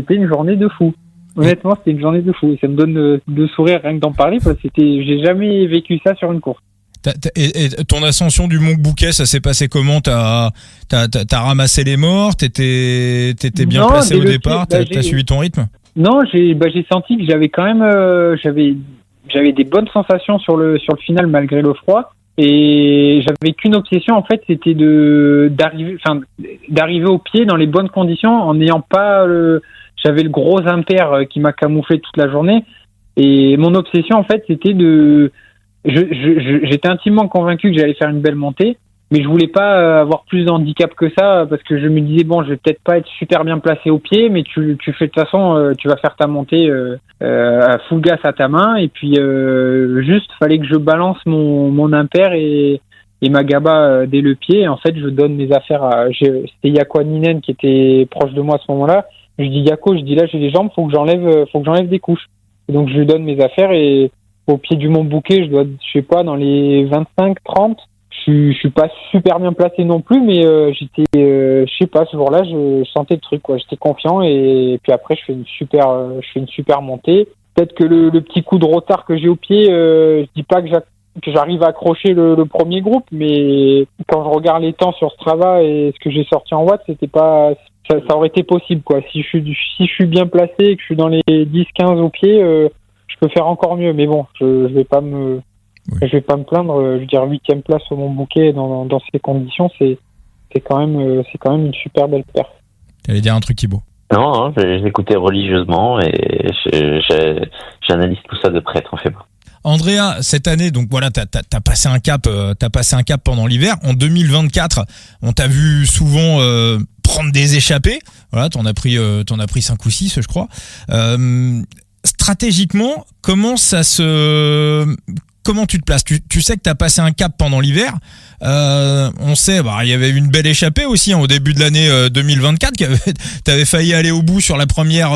[SPEAKER 2] une journée de fou. Honnêtement, c'était une journée de fou. Et ça me donne de sourire rien que d'en parler parce que j'ai jamais vécu ça sur une course.
[SPEAKER 1] Et ton ascension du Mont Bouquet, ça s'est passé comment? T'as ramassé les morts? T'étais bien placé au départ? T'as suivi ton rythme?
[SPEAKER 2] Non, j'ai senti que j'avais quand même j'avais des bonnes sensations sur le final malgré le froid. Et j'avais qu'une obsession, en fait, c'était d'arriver au pied dans les bonnes conditions en n'ayant pas j'avais le gros impair qui m'a camouflé toute la journée. Et mon obsession, en fait, c'était j'étais intimement convaincu que j'allais faire une belle montée, mais je voulais pas avoir plus de handicap que ça parce que je me disais je vais peut-être pas être super bien placé au pied, mais tu fais de toute façon, tu vas faire ta montée à full gas à ta main et puis juste fallait que je balance mon impair et ma GABA dès le pied. En fait, je donne mes affaires c'était Yako Ninen qui était proche de moi à ce moment-là. Je dis Yako, là j'ai les jambes, faut que j'enlève des couches. Et donc je lui donne mes affaires et au pied du Mont Bouquet, je sais pas, dans les 25-30. Je suis pas super bien placé non plus, mais j'étais, je sais pas, ce jour-là, je sentais le truc, quoi. J'étais confiant et puis après, je fais une super montée. Peut-être que le petit coup de retard que j'ai au pied, je dis pas que j'arrive à accrocher le premier groupe, mais quand je regarde les temps sur Strava et ce que j'ai sorti en watts, c'était pas, ça aurait été possible, quoi. Si je suis bien placé et que je suis dans les 10-15 au pied, je peux faire encore mieux, mais bon, je vais pas me plaindre. Je veux dire, 8e place au Mont Bouquet dans ces conditions, c'est quand même une super belle perf.
[SPEAKER 1] T'allais dire un truc, Thibaut?
[SPEAKER 3] Non, j'écoutais religieusement et j'analyse tout ça de près, t'en fais pas.
[SPEAKER 1] Andrea, cette année, donc voilà, t'as passé un cap pendant l'hiver. En 2024, on t'a vu souvent prendre des échappées. Voilà, t'en as pris 5 ou 6, je crois. Stratégiquement, comment tu te places? Tu sais que t'as passé un cap pendant l'hiver. On sait, il y avait une belle échappée aussi au début de l'année 2024. T'avais failli aller au bout sur la première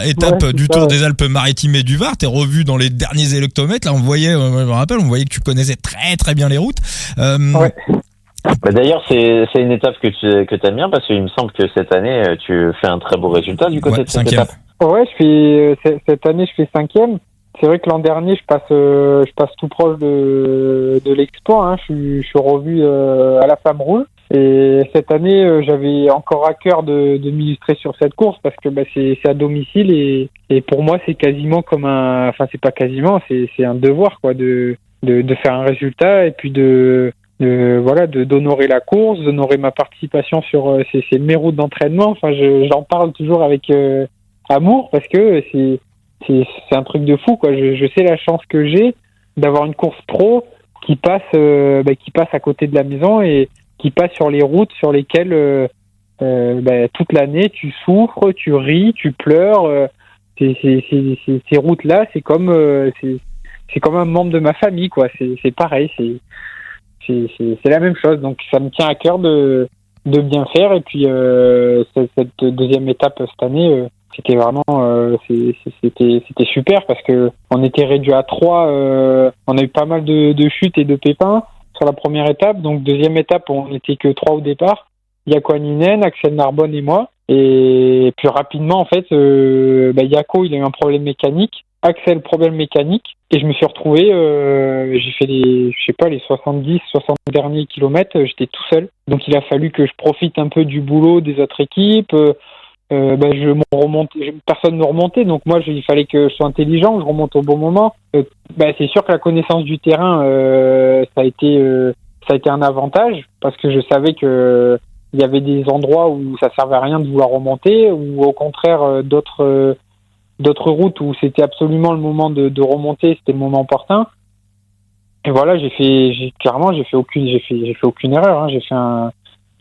[SPEAKER 1] étape du Tour des Alpes-Maritimes et du Var. T'es revu dans les derniers hectomètres. Là, on voyait que tu connaissais très très bien les routes.
[SPEAKER 3] Bah d'ailleurs, c'est une étape que t'aimes bien parce qu'il me semble que cette année, tu fais un très beau résultat du côté de cette
[SPEAKER 1] 5e.
[SPEAKER 3] étape.
[SPEAKER 2] Ouais, cette année, je fais 5e. C'est vrai que l'an dernier, je passe tout proche de l'exploit. Hein. Je suis revu à la flamme rouge. Et cette année, j'avais encore à cœur de m'illustrer sur cette course parce que c'est à domicile et pour moi, c'est quasiment comme enfin, c'est pas quasiment, c'est un devoir quoi de faire un résultat et puis d'honorer la course, d'honorer ma participation sur c'est mes routes d'entraînement. Enfin, j'en parle toujours avec amour parce que c'est un truc de fou quoi. Je sais la chance que j'ai d'avoir une course pro qui passe à côté de la maison et qui passe sur les routes sur lesquelles toute l'année tu souffres, tu ris, tu pleures. Ces routes-là, c'est comme un membre de ma famille quoi. C'est pareil, c'est la même chose. Donc ça me tient à cœur de bien faire. Et puis cette deuxième étape cette année. C'était vraiment c'était super parce que on était réduit à 3, on a eu pas mal de chutes et de pépins sur la première étape. Donc deuxième étape, on n'était que 3 au départ. Yako Haninen, Axel Narbonne et moi. Et puis rapidement en fait Yako il a eu un problème mécanique, Axel problème mécanique et je me suis retrouvé j'ai fait les 70 60 derniers kilomètres, j'étais tout seul. Donc il a fallu que je profite un peu du boulot des autres équipes. Personne ne remontait, donc moi il fallait que je sois intelligent, que je remonte au bon moment. C'est sûr que la connaissance du terrain ça a été un avantage parce que je savais que il y avait des endroits où ça servait à rien de vouloir remonter ou au contraire d'autres routes où c'était absolument le moment de remonter, c'était le moment opportun. Et voilà, j'ai fait aucune erreur, hein.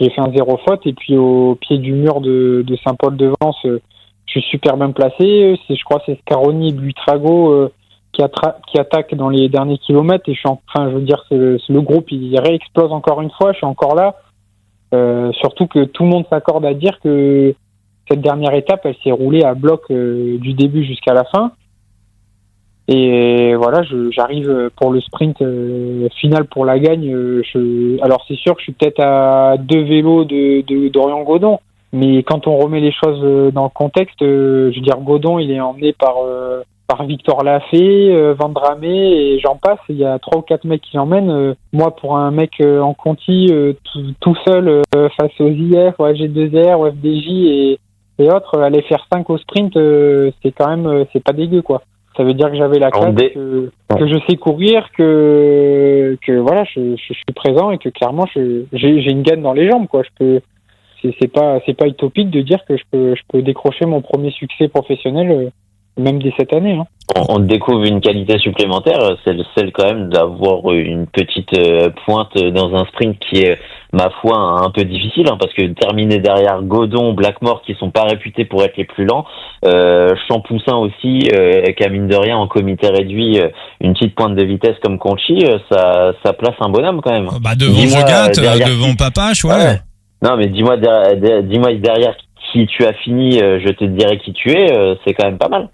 [SPEAKER 2] J'ai fait un zéro faute et puis au pied du mur de Saint-Paul-de-Vence, je suis super bien placé. Je crois que c'est Scaroni et Buitrago qui attaquent dans les derniers kilomètres et le groupe il réexplose encore une fois. Je suis encore là. Surtout que tout le monde s'accorde à dire que cette dernière étape, elle s'est roulée à bloc du début jusqu'à la fin. Et voilà, j'arrive pour le sprint final pour la gagne. Alors c'est sûr que je suis peut-être à 2 vélos de Dorian Godon, mais quand on remet les choses dans le contexte, je veux dire Godon, il est emmené par Victor Lafay, Vandramé et j'en passe. Il y a 3 ou 4 mecs qui l'emmènent. Moi, pour un mec en Conti, tout seul face aux IF, au G2R, au FDJ et autres, aller faire 5 au sprint, c'est quand même, c'est pas dégueu quoi. Ça veut dire que j'avais la classe, que je sais courir, que voilà, je suis présent et que clairement j'ai une gaine dans les jambes quoi. C'est pas utopique de dire que je peux décrocher mon premier succès professionnel même dès cette année. Hein.
[SPEAKER 3] On découvre une qualité supplémentaire, c'est celle quand même d'avoir une petite pointe dans un sprint qui est, ma foi, un peu difficile, hein, parce que terminer derrière Godon, Blackmore, qui sont pas réputés pour être les plus lents, Champoussin aussi, qui a mine de rien en comité réduit une petite pointe de vitesse comme Conchi, ça place un bonhomme quand même.
[SPEAKER 1] Devant Jogat, devant Papache, ouais.
[SPEAKER 3] Non mais dis-moi derrière qui tu as fini, je te dirai qui tu es, c'est quand même pas mal.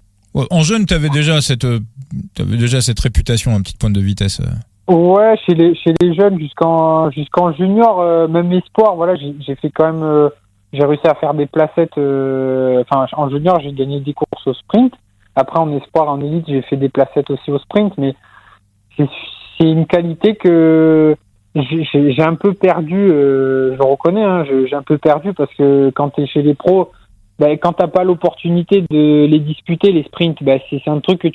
[SPEAKER 1] En jeune, t'avais déjà cette réputation, une petite pointe de vitesse.
[SPEAKER 2] Ouais, chez les jeunes jusqu'en junior, même espoir, voilà, j'ai fait quand même, j'ai réussi à faire des placettes. En junior, j'ai gagné 10 courses au sprint. Après, en espoir, en élite, j'ai fait des placettes aussi au sprint, mais c'est une qualité que j'ai un peu perdu. Je le reconnais, hein, j'ai un peu perdu parce que quand t'es chez les pros. Quand t'as pas l'opportunité de les disputer, les sprints, c'est un truc que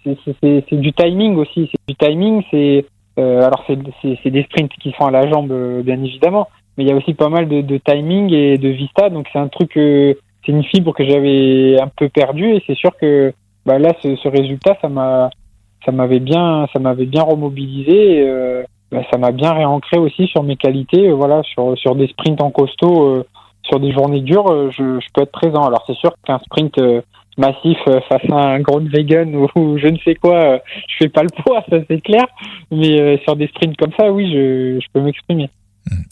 [SPEAKER 2] c'est du timing aussi. C'est du timing, alors c'est des sprints qui sont à la jambe, bien évidemment, mais il y a aussi pas mal de timing et de vista, donc c'est un truc, c'est une fibre que j'avais un peu perdue et c'est sûr que, là, ce résultat, ça m'avait bien remobilisé, et, ça m'a bien réancré aussi sur mes qualités, voilà, sur des sprints en costaud, sur des journées dures, je peux être présent. Alors c'est sûr qu'un sprint massif face à un Groenewegen ou je ne sais quoi, je fais pas le poids, ça c'est clair. Mais sur des sprints comme ça, oui, je peux m'exprimer.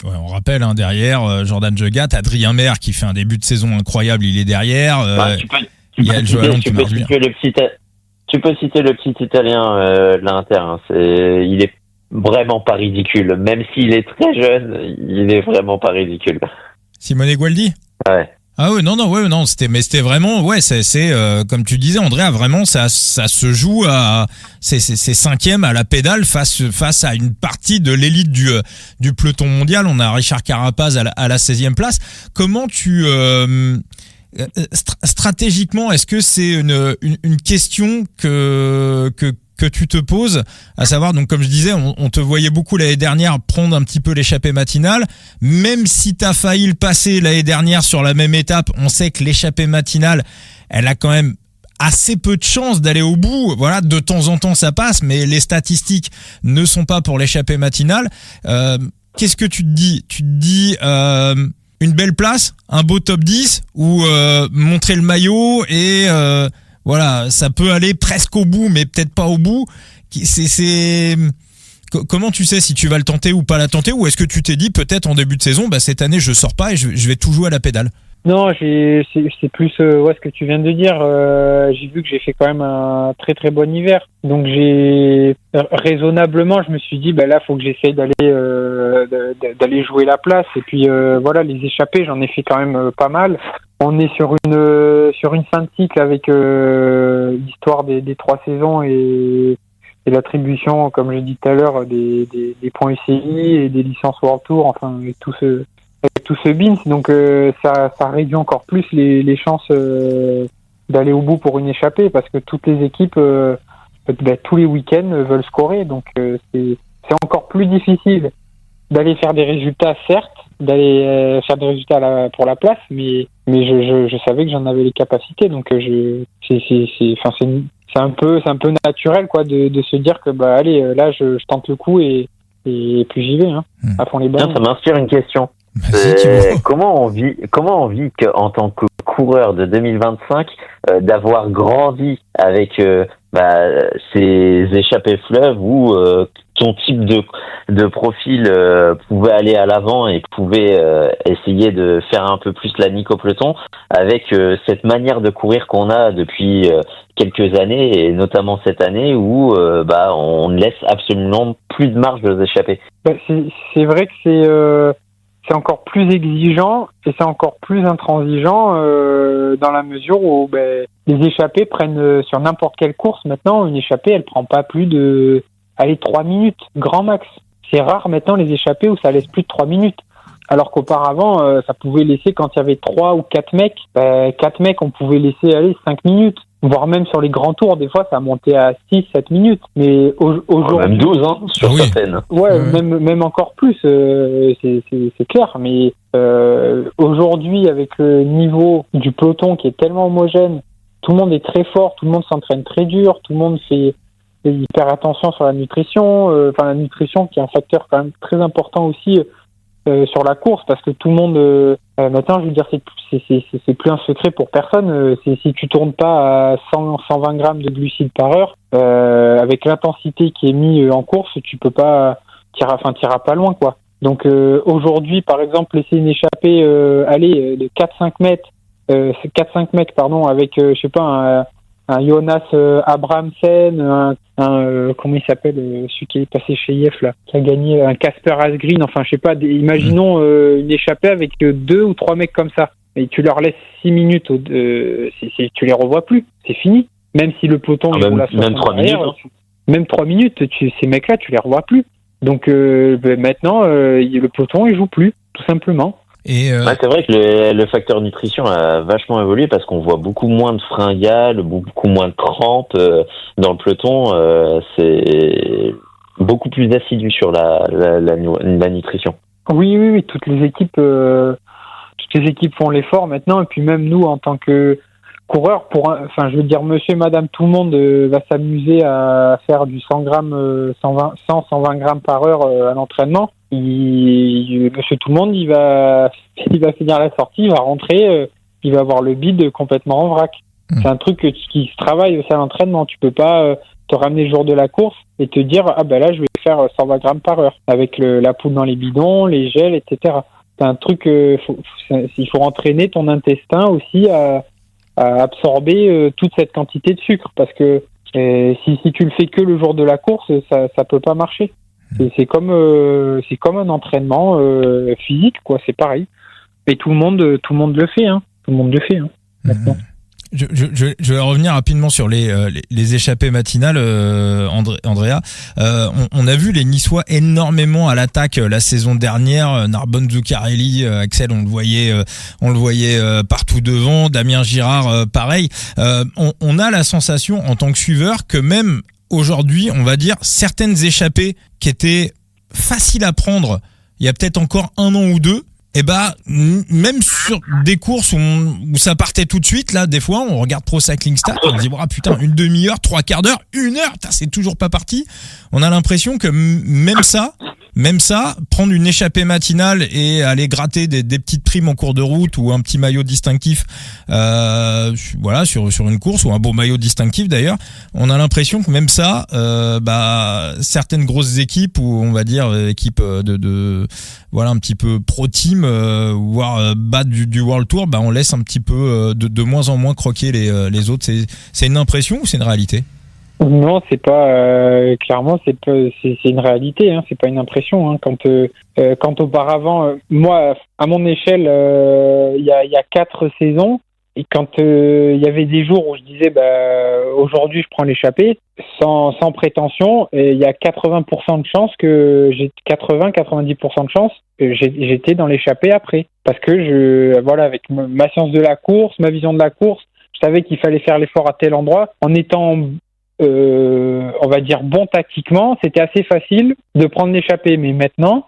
[SPEAKER 1] Ouais, on rappelle derrière Jordan Jogat, Adrien Maire qui fait un début de saison incroyable, il est derrière. Il y a le Joalon qui marche bien.
[SPEAKER 3] Tu peux citer le petit Italien l'Inter. Il est vraiment pas ridicule. Même s'il est très jeune, il est vraiment pas ridicule.
[SPEAKER 1] Simone Gualdi?
[SPEAKER 3] Ouais.
[SPEAKER 1] Ah oui, non, c'était vraiment, ouais, c'est comme tu disais, Andrea, vraiment, ça se joue c'est cinquième à la pédale face à une partie de l'élite du peloton mondial. On a Richard Carapaz à la 16e place. Comment stratégiquement, est-ce que c'est une question que tu te poses, à savoir, donc comme je disais, on te voyait beaucoup l'année dernière prendre un petit peu l'échappée matinale, même si t'as failli le passer l'année dernière sur la même étape, on sait que l'échappée matinale, elle a quand même assez peu de chances d'aller au bout. Voilà, de temps en temps ça passe, mais les statistiques ne sont pas pour l'échappée matinale. Qu'est-ce que tu te dis? Tu te dis une belle place, un beau top 10, ou montrer le maillot et voilà, ça peut aller presque au bout, mais peut-être pas au bout. Comment tu sais si tu vas le tenter ou pas la tenter, ou est-ce que tu t'es dit peut-être en début de saison, cette année je sors pas et je vais tout jouer à la pédale?
[SPEAKER 2] Non, c'est plus ce que tu viens de dire. J'ai vu que j'ai fait quand même un très très bon hiver, donc raisonnablement je me suis dit là faut que j'essaye d'aller jouer la place, et puis voilà, les échappées j'en ai fait quand même pas mal. On est sur une fin de cycle avec l'histoire des 3 saisons et l'attribution, comme j'ai dit tout à l'heure, des points UCI et des licences World Tour, enfin avec tout ce bins, donc ça réduit encore plus les chances d'aller au bout pour une échappée, parce que toutes les équipes tous les week-ends veulent scorer, donc c'est encore plus difficile d'aller faire des résultats, certes, d'aller faire des résultats pour la place, mais je savais que j'en avais les capacités, donc c'est un peu naturel quoi de se dire que allez, là je tente le coup et puis j'y vais à fond les ballons.
[SPEAKER 3] Ça m'inspire une question. Comment on vit en tant que coureur de 2025 d'avoir grandi avec ces échappées fleuves où ton type de profil pouvait aller à l'avant et pouvait essayer de faire un peu plus la nique au peloton, avec cette manière de courir qu'on a depuis quelques années, et notamment cette année où on ne laisse absolument plus de marge aux échappées.
[SPEAKER 2] C'est vrai que c'est encore plus exigeant et c'est encore plus intransigeant dans la mesure où les échappées prennent sur n'importe quelle course. Maintenant, une échappée, elle prend pas plus de 3 minutes, grand max. C'est rare maintenant les échappées où ça laisse plus de 3 minutes. Alors qu'auparavant, ça pouvait laisser, quand il y avait 3 ou 4 mecs, 4 mecs, on pouvait laisser aller 5 minutes. Voire même sur les grands tours, des fois, ça montait à 6-7 minutes. Mais aujourd'hui...
[SPEAKER 3] Même 12, sur certaines.
[SPEAKER 2] Ouais, même encore plus, c'est clair. Mais aujourd'hui, avec le niveau du peloton qui est tellement homogène, tout le monde est très fort, tout le monde s'entraîne très dur, tout le monde fait hyper attention sur la nutrition. La nutrition qui est un facteur quand même très important aussi sur la course, parce que tout le monde... maintenant, je veux dire, c'est plus un secret pour personne. Si tu tournes pas à 120 grammes de glucides par heure, avec l'intensité qui est mise en course, tu peux pas, t'iras pas loin, quoi. Donc aujourd'hui, par exemple, laisser une échappée de 4-5 mètres, 4-5 mecs, pardon, avec je sais pas, un Jonas Abrahamsen, comment il s'appelle, celui qui est passé chez IF là, qui a gagné, un Casper Asgreen, enfin je sais pas, imaginons une échappée avec 2 ou 3 mecs comme ça, et tu leur laisses 6 minutes, tu les revois plus, c'est fini. Même si le peloton
[SPEAKER 3] même 3 minutes,
[SPEAKER 2] même 3 minutes, ces mecs-là, tu les revois plus. Donc maintenant, le peloton il joue plus, tout simplement.
[SPEAKER 1] Et
[SPEAKER 3] c'est vrai que le facteur nutrition a vachement évolué, parce qu'on voit beaucoup moins de fringales, beaucoup moins de crampes dans le peloton. C'est beaucoup plus assidu sur la nutrition.
[SPEAKER 2] Oui, toutes les équipes font l'effort maintenant, et puis même nous en tant que coureurs, je veux dire, monsieur et madame tout le monde va s'amuser à faire du 100 grammes, 120 grammes par heure à l'entraînement. Monsieur tout le monde, il va finir la sortie, il va rentrer, il va avoir le bide complètement en vrac. C'est un truc qui se travaille aussi à l'entraînement. Tu peux pas te ramener le jour de la course et te dire là je vais faire 120 grammes par heure avec la poudre dans les bidons, les gels, etc. C'est un truc, il faut entraîner ton intestin aussi à absorber toute cette quantité de sucre, parce que si tu le fais que le jour de la course, ça peut pas marcher. C'est comme un entraînement physique, quoi. C'est pareil. Et tout le monde le fait, hein. Tout le monde le fait, hein. Maintenant.
[SPEAKER 1] Je vais revenir rapidement sur les échappées matinales, Andrea. On a vu les Niçois énormément à l'attaque la saison dernière. Narbonne Zuccarelli, Axel, on le voyait partout devant. Damien Girard, pareil. On a la sensation en tant que suiveur que même aujourd'hui, on va dire, certaines échappées qui étaient faciles à prendre il y a peut-être encore 1 an ou 2, et même sur des courses où ça partait tout de suite, là, des fois, on regarde Pro Cycling Stats, on se dit, putain, une demi-heure, 3/4 d'heure, 1 heure, c'est toujours pas parti. On a l'impression que même ça, prendre une échappée matinale et aller gratter des petites primes en cours de route ou un petit maillot distinctif, sur une course, ou un beau maillot distinctif d'ailleurs, on a l'impression que même ça, certaines grosses équipes, ou on va dire équipes de un petit peu pro team, voire bas du World Tour, on laisse un petit peu de moins en moins croquer les autres. C'est une impression ou c'est une réalité?
[SPEAKER 2] Non, c'est pas clairement, c'est une réalité, hein, c'est pas une impression, hein. Quand auparavant, moi, à mon échelle, il y a 4 saisons, et quand il y avait des jours où je disais aujourd'hui je prends l'échappée sans prétention, et il y a 80% de chances que j'ai 90% de chances que j'étais dans l'échappée après, parce que avec ma science de la course, ma vision de la course, je savais qu'il fallait faire l'effort à tel endroit en étant on va dire bon tactiquement, c'était assez facile de prendre l'échappée. Mais maintenant,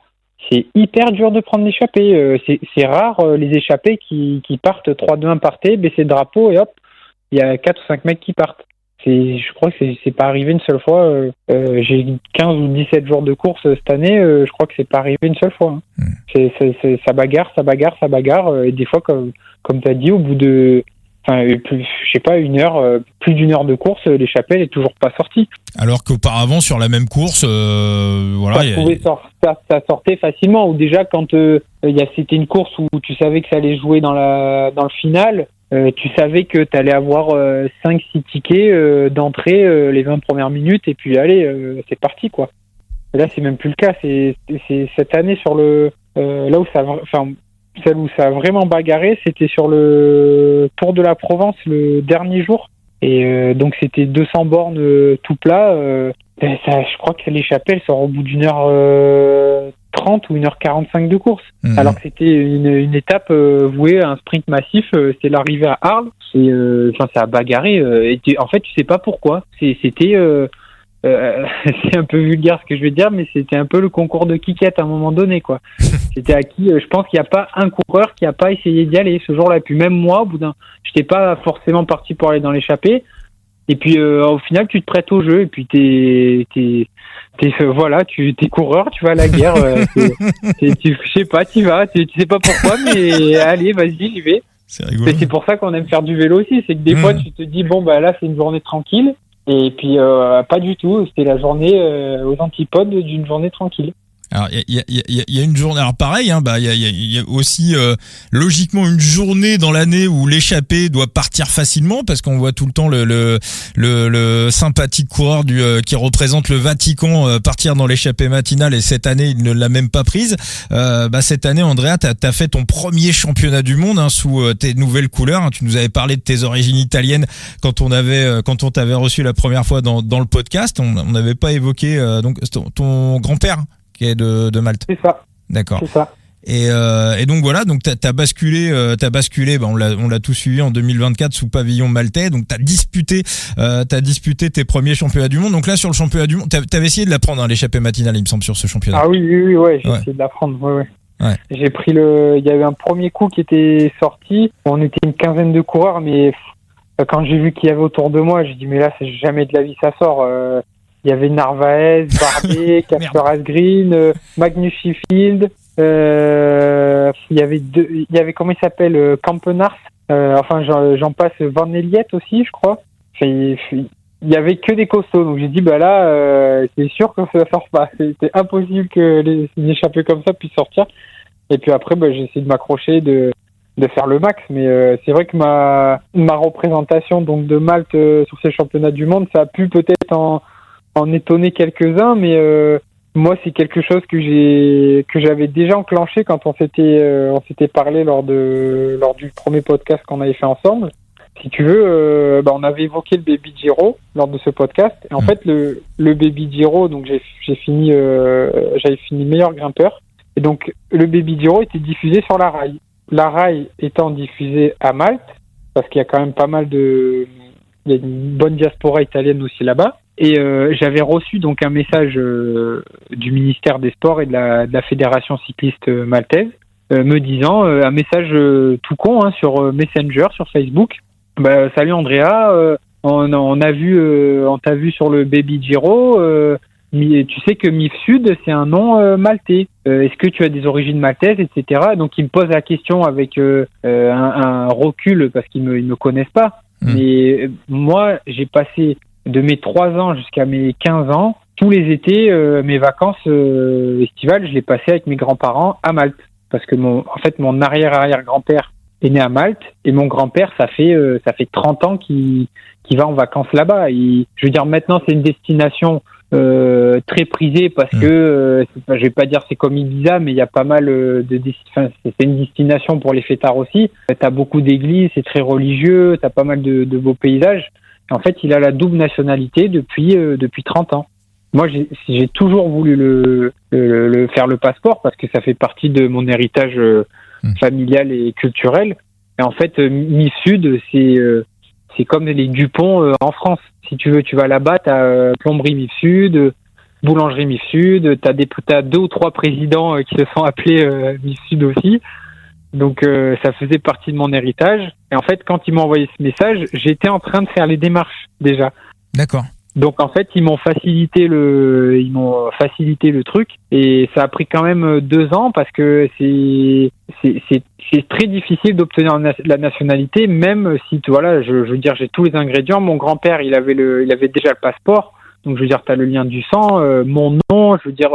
[SPEAKER 2] c'est hyper dur de prendre l'échappée. C'est rare les échappées qui partent 3-2-1 partez, baisser le drapeau et hop, il y a 4 ou 5 mecs qui partent. Je crois que c'est pas arrivé une seule fois. J'ai 15 ou 17 jours de course cette année, je crois que c'est pas arrivé une seule fois, hein. Ça bagarre, et des fois, comme tu as dit, au bout de plus d'une heure de course, l'échappée elle est toujours pas sortie.
[SPEAKER 1] Alors qu'auparavant, sur la même course,
[SPEAKER 2] ça sortait facilement. Ou déjà, quand c'était une course où tu savais que ça allait jouer dans le final, tu savais que tu allais avoir 5-6 tickets d'entrée les 20 premières minutes, et puis allez, c'est parti, quoi. Et là, c'est même plus le cas. C'est cette année sur celle où ça a vraiment bagarré, c'était sur le Tour de la Provence, le dernier jour. Et donc c'était 200 bornes tout plat. Je crois que l'échappée elle sort au bout d'1h30 ou 1h45 de course. Alors que c'était une étape vouée à un sprint massif. C'est l'arrivée à Arles. Ça a bagarré. En fait, tu sais pas pourquoi. C'était c'est un peu vulgaire ce que je vais dire, mais c'était un peu le concours de quiquette à un moment donné, quoi. C'était à qui, je pense qu'il n'y a pas un coureur qui a pas essayé d'y aller ce jour-là. Et puis même moi, j'étais pas forcément parti pour aller dans l'échappée. Et puis au final, tu te prêtes au jeu, et puis t'es coureur, tu vas à la guerre. Je sais pas, tu vas, tu sais pas pourquoi, mais allez, vas-y, j'y vais.
[SPEAKER 1] C'est rigolo.
[SPEAKER 2] Et c'est pour ça qu'on aime faire du vélo aussi, c'est que des fois tu te dis là c'est une journée tranquille. Et puis pas du tout, c'était la journée aux antipodes d'une journée tranquille.
[SPEAKER 1] Alors il y a une journée, alors pareil, hein, il y a aussi logiquement une journée dans l'année où l'échappée doit partir facilement, parce qu'on voit tout le temps le sympathique coureur qui représente le Vatican partir dans l'échappée matinale, et cette année il ne l'a même pas prise. Cette année, Andrea, t'as fait ton premier championnat du monde, hein, sous tes nouvelles couleurs, hein. Tu nous avais parlé de tes origines italiennes quand on t'avait reçu la première fois dans le podcast. On n'avait pas évoqué donc ton grand-père qui est de Malte.
[SPEAKER 2] C'est ça.
[SPEAKER 1] D'accord.
[SPEAKER 2] C'est ça.
[SPEAKER 1] Et donc voilà, donc t'as basculé, on l'a tout suivi en 2024 sous pavillon maltais. Donc t'as disputé tes premiers championnats du monde. Donc là, sur le championnat du monde, t'avais essayé de la prendre, hein, l'échappée matinale, il me semble, sur ce championnat.
[SPEAKER 2] Ah oui, j'ai essayé de la prendre. Ouais. J'ai pris il y avait un premier coup qui était sorti. On était une quinzaine de coureurs, mais quand j'ai vu qu'il y avait autour de moi, j'ai dit mais là, c'est jamais de la vie ça sort. Il y avait Narvaez, Bardet, Casper Asgreen, Magnus Sheffield. Il y avait comment il s'appelle, Campenars. J'en passe, Van Eliet aussi, je crois. Il y avait que des costauds, donc j'ai dit c'est sûr que ça sort pas. C'était impossible que une échappée comme ça puisse sortir. Et puis après, j'ai essayé de m'accrocher, de faire le max, mais c'est vrai que ma représentation donc de Malte sur ces championnats du monde, ça a pu peut-être en étonner quelques-uns, mais moi, c'est quelque chose que j'avais déjà enclenché quand on s'était parlé lors du premier podcast qu'on avait fait ensemble. Si tu veux, on avait évoqué le Baby Giro lors de ce podcast. Et en fait, le Baby Giro, donc j'avais fini meilleur grimpeur. Et donc, le Baby Giro était diffusé sur la Rai. La Rai étant diffusée à Malte, parce qu'il y a quand même il y a une bonne diaspora italienne aussi là-bas. Et j'avais reçu donc un message du ministère des Sports et de la Fédération cycliste maltaise me disant un message tout con sur Messenger, sur Facebook. Salut Andrea, on t'a vu sur le Baby Giro. Tu sais que MIF Sud, c'est un nom maltais. Est-ce que tu as des origines maltaises, etc. Donc il me pose la question avec un recul parce qu'ils me connaissent pas. Mais moi, j'ai passé de mes 3 ans jusqu'à mes 15 ans, tous les étés, mes vacances estivales, je les passais avec mes grands-parents à Malte. Parce que mon arrière-arrière-grand-père est né à Malte et mon grand-père, ça fait 30 ans qu'il va en vacances là-bas. Et, je veux dire, maintenant, c'est une destination très prisée parce que, je vais pas dire c'est comme Ibiza, mais il y a pas mal c'est une destination pour les fêtards aussi. T'as beaucoup d'églises, c'est très religieux, t'as pas mal de beaux paysages. En fait, il a la double nationalité depuis 30 ans. Moi, j'ai toujours voulu faire le passeport parce que ça fait partie de mon héritage familial et culturel. Et en fait, MIF Sud, c'est comme les Dupont en France. Si tu veux, tu vas là-bas, t'as plomberie MIF Sud, boulangerie MIF Sud, t'as 2 ou 3 présidents qui se sont appelés MIF Sud aussi. Donc ça faisait partie de mon héritage. Et en fait, quand ils m'ont envoyé ce message, j'étais en train de faire les démarches déjà.
[SPEAKER 1] D'accord.
[SPEAKER 2] Donc en fait, ils m'ont facilité le truc et ça a pris quand même 2 ans parce que c'est très difficile d'obtenir la nationalité, même si je veux dire, j'ai tous les ingrédients. Mon grand-père, il avait déjà le passeport, donc je veux dire, t'as le lien du sang, mon nom, je veux dire,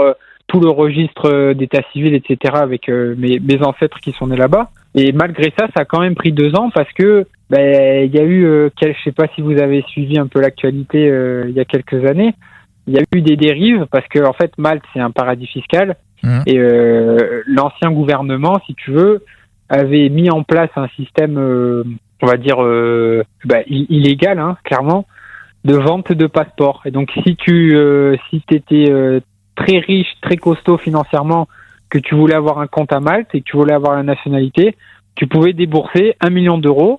[SPEAKER 2] tout le registre d'état civil, etc. avec mes ancêtres qui sont nés là-bas. Et malgré ça, ça a quand même pris 2 ans parce que il y a eu, je sais pas si vous avez suivi un peu l'actualité il y a quelques années, il y a eu des dérives parce que en fait Malte c'est un paradis fiscal et l'ancien gouvernement, si tu veux, avait mis en place un système, on va dire illégal, clairement, de vente de passeports. Et donc si t'étais très riche, très costaud financièrement, que tu voulais avoir un compte à Malte et que tu voulais avoir la nationalité, tu pouvais débourser 1 million d'euros.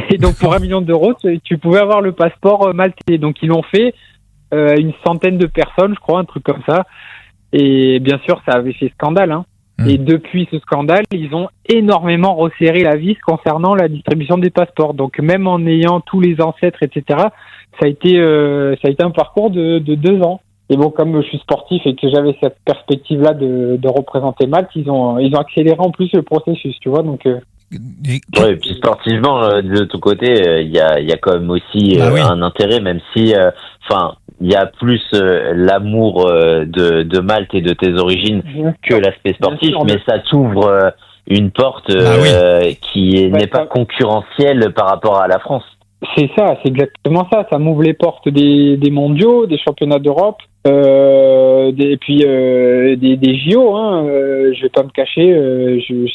[SPEAKER 2] Et donc pour 1 million d'euros, tu pouvais avoir le passeport maltais. Donc ils l'ont fait, une centaine de personnes, je crois, un truc comme ça. Et bien sûr, ça avait fait scandale. Et depuis ce scandale, ils ont énormément resserré la vis concernant la distribution des passeports. Donc même en ayant tous les ancêtres, etc., ça a été un parcours de 2 ans. Et bon, comme je suis sportif et que j'avais cette perspective-là de représenter Malte, ils ont accéléré en plus le processus, tu vois. Donc
[SPEAKER 3] ouais, et puis sportivement, de ton côté, il y a quand même aussi un intérêt, même si, il y a plus l'amour de Malte et de tes origines que l'aspect sportif, mais ça t'ouvre une porte qui n'est pas concurrentielle par rapport à la France.
[SPEAKER 2] C'est ça, c'est exactement ça. Ça m'ouvre les portes des mondiaux, des championnats d'Europe, et puis des JO. Je vais pas me cacher,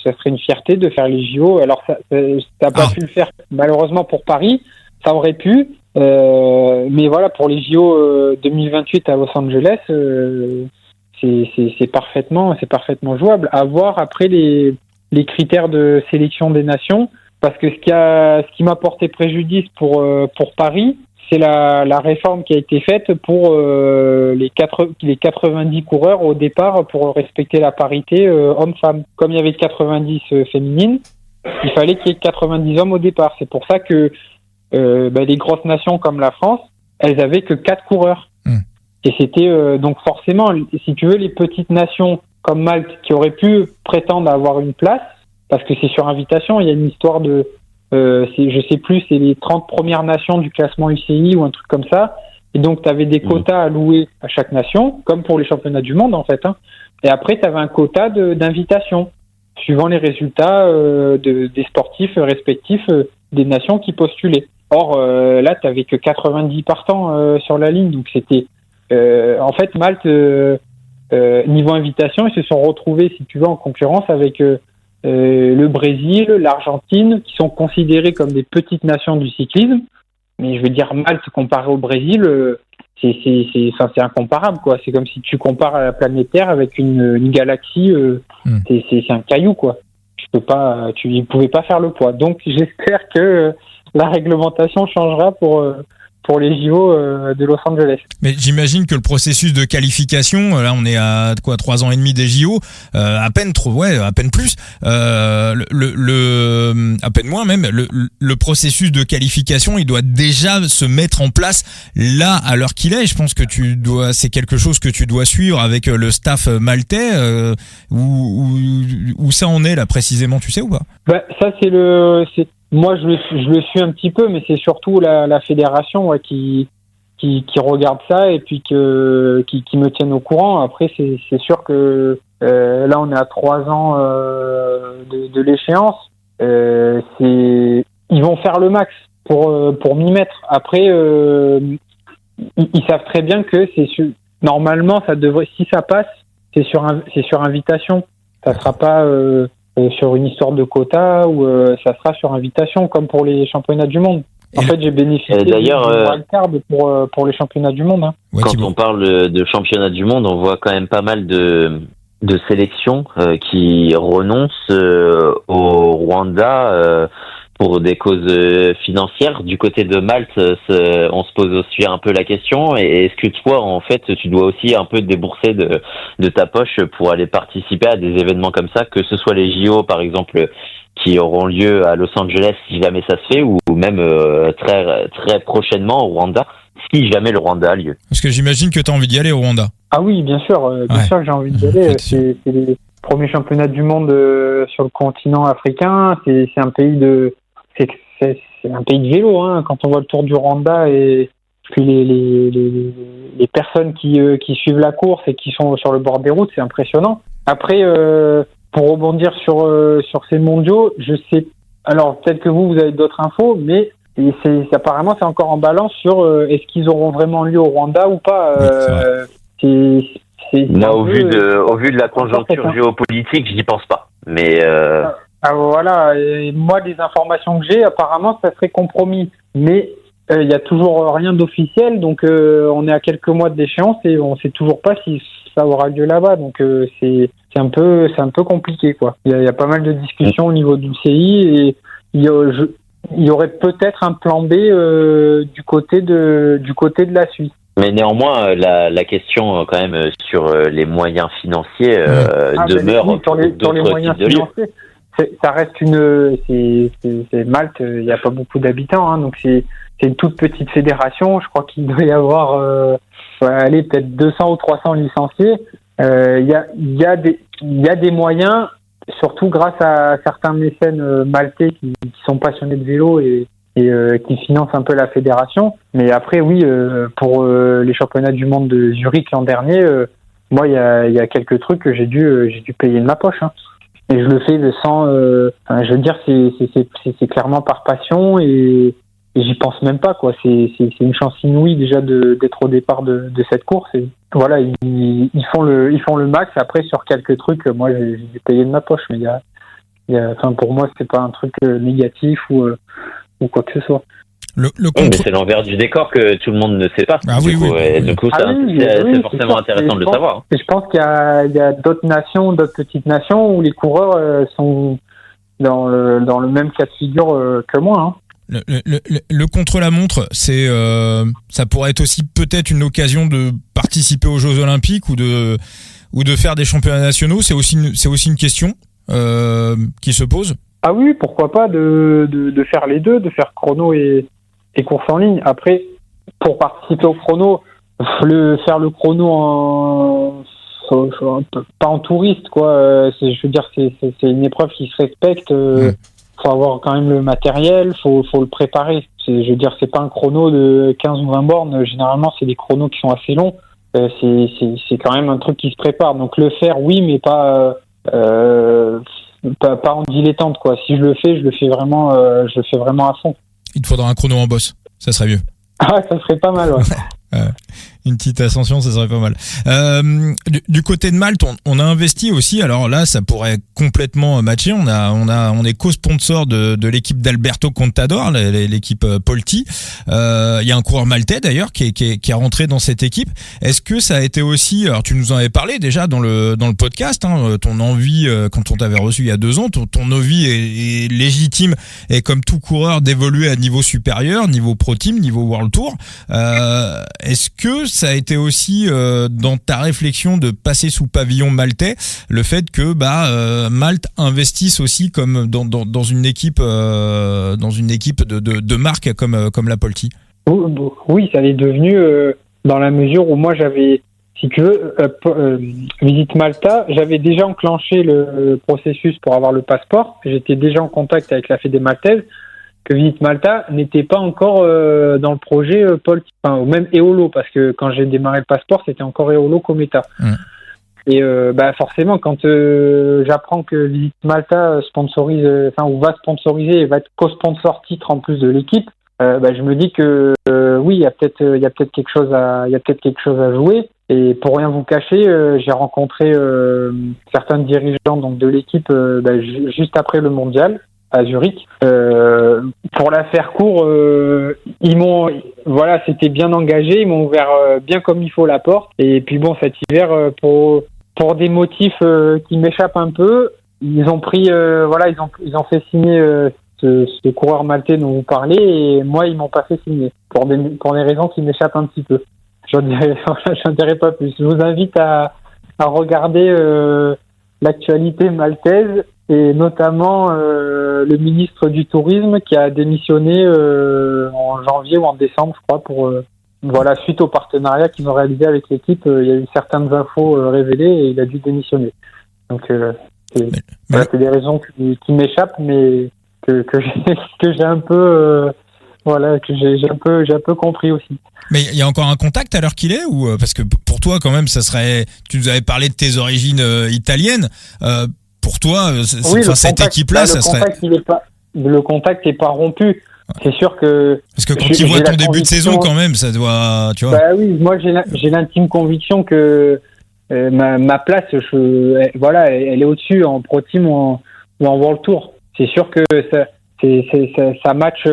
[SPEAKER 2] ça serait une fierté de faire les JO. Alors ça n'a pas pu le faire malheureusement pour Paris. Ça aurait pu, mais voilà, pour les JO 2028 à Los Angeles, c'est parfaitement jouable. À voir après les critères de sélection des nations. Parce que ce qui m'a porté préjudice pour Paris, c'est la réforme qui a été faite pour les 90 coureurs au départ pour respecter la parité homme-femme. Comme il y avait 90 féminines, il fallait qu'il y ait 90 hommes au départ. C'est pour ça que les grosses nations comme la France, elles avaient que 4 coureurs. Et c'était donc forcément, si tu veux, les petites nations comme Malte qui auraient pu prétendre avoir une place, parce que c'est sur invitation, il y a une histoire de, je sais plus, c'est les 30 premières nations du classement UCI ou un truc comme ça. Et donc, tu avais des quotas alloués à chaque nation, comme pour les championnats du monde, en fait. Et après, tu avais un quota d'invitation, suivant les résultats des sportifs respectifs des nations qui postulaient. Or, là, tu n'avais que 90 partants sur la ligne. Donc, c'était... en fait, Malte... niveau invitation, ils se sont retrouvés, si tu veux, en concurrence avec le Brésil, l'Argentine, qui sont considérés comme des petites nations du cyclisme. Mais je veux dire, Malte comparé au Brésil, c'est incomparable, quoi. C'est comme si tu compares à la planète Terre avec une galaxie. C'est un caillou, quoi. Ils pouvaient pas faire le poids. Donc j'espère que la réglementation changera pour les JO de Los Angeles.
[SPEAKER 1] Mais j'imagine que le processus de qualification, là on est à 3 ans et demi des JO, à peine plus, à peine moins même, le processus de qualification, il doit déjà se mettre en place là à l'heure qu'il est. Je pense que c'est quelque chose que tu dois suivre avec le staff maltais, où ça en est là précisément, tu sais ou pas?
[SPEAKER 2] Ça moi, je le suis un petit peu, mais c'est surtout la fédération qui regarde ça et puis qui me tienne au courant. Après, c'est sûr que là, on est à 3 ans de l'échéance. Ils vont faire le max pour m'y mettre. Après, ils savent très bien que normalement, ça devrait, si ça passe, c'est sur invitation. Ça sera pas sur une histoire de quota ou ça sera sur invitation comme pour les championnats du monde. En fait, j'ai bénéficié du wildcard pour les championnats du monde. Hein.
[SPEAKER 1] Ouais,
[SPEAKER 3] quand on parle de championnats du monde, on voit quand même pas mal de sélections qui renoncent au Rwanda pour des causes financières. Du côté de Malte, on se pose aussi un peu la question. Et est-ce que toi, en fait, tu dois aussi un peu débourser de ta poche pour aller participer à des événements comme ça, que ce soit les JO, par exemple, qui auront lieu à Los Angeles, si jamais ça se fait, ou même très, très prochainement au Rwanda, si jamais le Rwanda a lieu.
[SPEAKER 1] Parce que j'imagine que tu as envie d'y aller au Rwanda.
[SPEAKER 2] Ah oui, bien sûr que j'ai envie d'y aller. C'est les premiers championnats du monde sur le continent africain. C'est un pays c'est un pays de vélo, hein. Quand on voit le Tour du Rwanda et puis les personnes qui suivent la course et qui sont sur le bord des routes, c'est impressionnant. Après, pour rebondir sur ces mondiaux, je sais. Alors peut-être que vous avez d'autres infos, mais apparemment c'est encore en balance sur est-ce qu'ils auront vraiment lieu au Rwanda ou pas.
[SPEAKER 3] Moi, au vu de la conjoncture géopolitique, je n'y pense pas. Mais
[SPEAKER 2] voilà, et moi, des informations que j'ai, apparemment, ça serait compromis. Mais il y a toujours rien d'officiel, donc on est à quelques mois de l'échéance et on sait toujours pas si ça aura lieu là-bas. Donc c'est un peu compliqué, quoi. Il y a pas mal de discussions au niveau du CI et il y aurait peut-être un plan B du côté de la Suisse.
[SPEAKER 3] Mais néanmoins, la question quand même sur les moyens financiers demeure
[SPEAKER 2] sur les moyens financiers. Ça reste c'est Malte, il n'y a pas beaucoup d'habitants, hein, donc c'est une toute petite fédération. Je crois qu'il doit y avoir peut-être 200 ou 300 licenciés. Il y a des moyens, surtout grâce à certains mécènes maltais qui sont passionnés de vélo et qui financent un peu la fédération. Mais après, oui, pour les championnats du monde de Zurich l'an dernier, moi, il y a quelques trucs que j'ai dû payer de ma poche, hein. Et je le fais sans. Je veux dire, c'est clairement par passion et j'y pense même pas, quoi. C'est une chance inouïe déjà d'être au départ de cette course. Et voilà, ils font le max. Après, sur quelques trucs, moi, j'ai dû payer de ma poche, mais pour moi, c'est pas un truc négatif ou quoi que ce soit.
[SPEAKER 3] Mais c'est l'envers du décor que tout le monde ne sait pas.
[SPEAKER 1] Ah oui, oui.
[SPEAKER 3] Et du coup, c'est forcément intéressant de le savoir.
[SPEAKER 2] Et je pense qu'il y a d'autres nations, d'autres petites nations où les coureurs sont dans le même cas de figure que moi, hein.
[SPEAKER 1] Le contre-la-montre, ça pourrait être aussi peut-être une occasion de participer aux Jeux Olympiques ou de faire des championnats nationaux. C'est aussi une question qui se pose.
[SPEAKER 2] Ah oui, pourquoi pas de faire les deux, de faire chrono et course en ligne. Après, pour participer au chrono, faire le chrono pas en touriste, quoi. Je veux dire, c'est une épreuve qui se respecte. Faut avoir quand même le matériel, faut le préparer. Je veux dire, c'est pas un chrono de 15 ou 20 bornes. Généralement, c'est des chronos qui sont assez longs. C'est quand même un truc qui se prépare. Donc le faire, oui, mais pas en dilettante, quoi. Si je le fais vraiment à fond.
[SPEAKER 1] Il te faudra un chrono en boss, ça serait mieux.
[SPEAKER 2] Ah, ça serait pas mal, ouais.
[SPEAKER 1] Une petite ascension, ça serait pas mal. Du côté de Malte, on a investi aussi. Alors là, ça pourrait complètement matcher. On est co-sponsor de l'équipe d'Alberto Contador, l'équipe Polti. Il y a un coureur maltais d'ailleurs qui est rentré dans cette équipe. Est-ce que ça a été aussi, alors tu nous en avais parlé déjà dans le podcast, hein, ton envie quand on t'avait reçu il y a 2 ans, ton envie est légitime et comme tout coureur d'évoluer à niveau supérieur, niveau Pro Team, niveau World Tour. Est-ce que ça a été aussi dans ta réflexion de passer sous pavillon maltais, le fait que Malte investisse aussi comme dans une équipe de marque comme la Polti?
[SPEAKER 2] Oui, ça l'est devenu dans la mesure où moi j'avais, si tu veux, Visite Malta, j'avais déjà enclenché le processus pour avoir le passeport. J'étais déjà en contact avec la Fédé maltaise. Que Visite Malta n'était pas encore dans le projet Polti, ou même Eolo, parce que quand j'ai démarré le passeport, c'était encore Eolo Cometa. Et forcément, quand j'apprends que Visite Malta sponsorise, ou va sponsoriser et va être co-sponsor titre en plus de l'équipe, je me dis que oui, il y a peut-être quelque chose à jouer. Et pour rien vous cacher, j'ai rencontré certains dirigeants donc de l'équipe juste après le mondial à Zurich. Pour la faire court, c'était bien engagé, ils m'ont ouvert bien comme il faut la porte. Et puis bon, cet hiver, pour des motifs qui m'échappent un peu, ils ont pris, ils ont fait signer ce coureur maltais dont vous parlez, et moi ils m'ont pas fait signer pour des raisons qui m'échappent un petit peu. J'en dirai pas plus. Je vous invite à regarder l'actualité maltaise, et notamment le ministre du Tourisme qui a démissionné en janvier ou en décembre, je crois, pour suite au partenariat qu'ils ont réalisé avec l'équipe. Il y a eu certaines infos révélées et il a dû démissionner. Donc c'est des raisons qui m'échappent, mais que j'ai un peu j'ai un peu compris aussi.
[SPEAKER 1] Mais il y a encore un contact à l'heure qu'il est, ou parce que pour toi quand même ça serait, tu nous avais parlé de tes origines italiennes, pour toi cette équipe-là, ça serait...
[SPEAKER 2] Le contact est pas rompu. C'est sûr que...
[SPEAKER 1] Parce que quand tu vois ton début de saison quand même, ça doit... Tu vois.
[SPEAKER 2] Bah oui, moi j'ai l'intime conviction que ma place, elle est au-dessus en Pro Team ou en World Tour. C'est sûr que ça match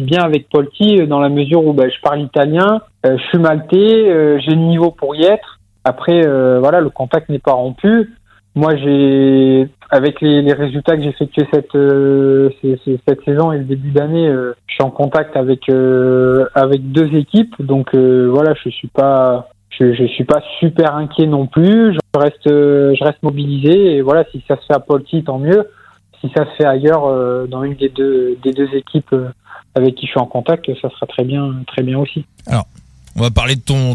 [SPEAKER 2] bien avec Polti dans la mesure où je parle italien, je suis maltais, j'ai le niveau pour y être. Après, le contact n'est pas rompu. Moi, avec les résultats que j'ai effectués cette saison et le début d'année, je suis en contact avec 2 équipes. Donc je suis pas super inquiet non plus. Je reste mobilisé, et voilà, si ça se fait à Polti, tant mieux. Si ça se fait ailleurs, dans une des deux équipes avec qui je suis en contact, ça sera très bien aussi. Alors,
[SPEAKER 1] on va parler de ton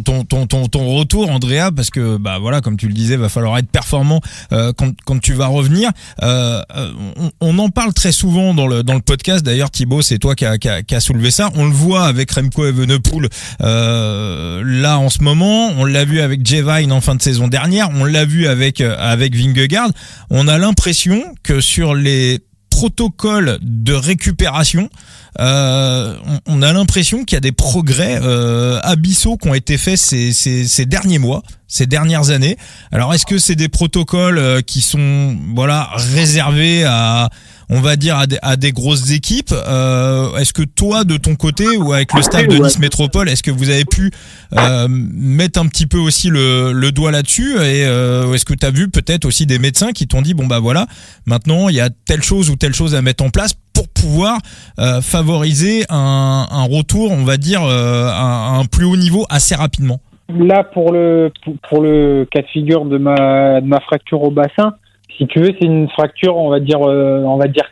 [SPEAKER 1] retour, Andrea, parce que comme tu le disais, va falloir être performant quand tu vas revenir. On en parle très souvent dans le podcast. D'ailleurs, Thibaut, c'est toi qui a soulevé ça. On le voit avec Remco Evenepoel là en ce moment. On l'a vu avec Jevine en fin de saison dernière. On l'a vu avec Vingegaard. On a l'impression que sur les protocoles de récupération, on a l'impression qu'il y a des progrès abyssaux qui ont été faits ces derniers mois, ces dernières années. Alors est-ce que c'est des protocoles qui sont réservés à, on va dire, à des grosses équipes? Est-ce que toi, de ton côté, ou avec le staff de Nice Métropole, est-ce que vous avez pu mettre un petit peu aussi le doigt là-dessus, et est-ce que tu as vu peut-être aussi des médecins qui t'ont dit maintenant il y a telle chose ou telle chose à mettre en place pour pouvoir favoriser un retour, on va dire, à un plus haut niveau assez rapidement?
[SPEAKER 2] Là, pour le cas de figure de ma fracture au bassin, si tu veux, c'est une fracture, on va dire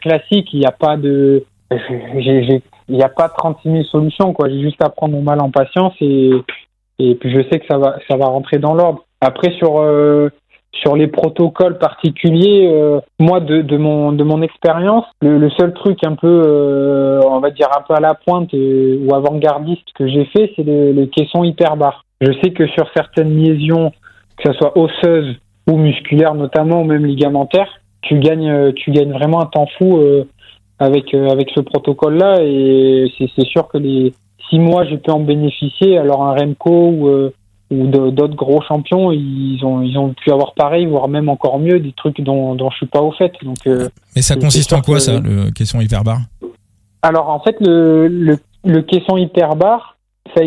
[SPEAKER 2] classique. Il n'y a pas de 36 000 solutions, quoi. J'ai juste à prendre mon mal en patience, et puis je sais que ça va rentrer dans l'ordre. Après, sur les protocoles particuliers, moi, de mon expérience, le seul truc un peu, on va dire un peu à la pointe ou avant-gardiste que j'ai fait, c'est les caissons hyperbares. Je sais que sur certaines lésions, que ce soit osseuses ou musculaires notamment, ou même ligamentaires, tu gagnes vraiment un temps fou avec ce protocole-là, et c'est sûr que si moi je peux en bénéficier, alors un Remco ou d'autres gros champions, ils ont pu avoir pareil, voire même encore mieux, des trucs dont je suis pas au fait. Donc,
[SPEAKER 1] mais ça consiste en quoi, ça, le caisson hyperbar?
[SPEAKER 2] Alors, en fait, le caisson hyperbar, ça a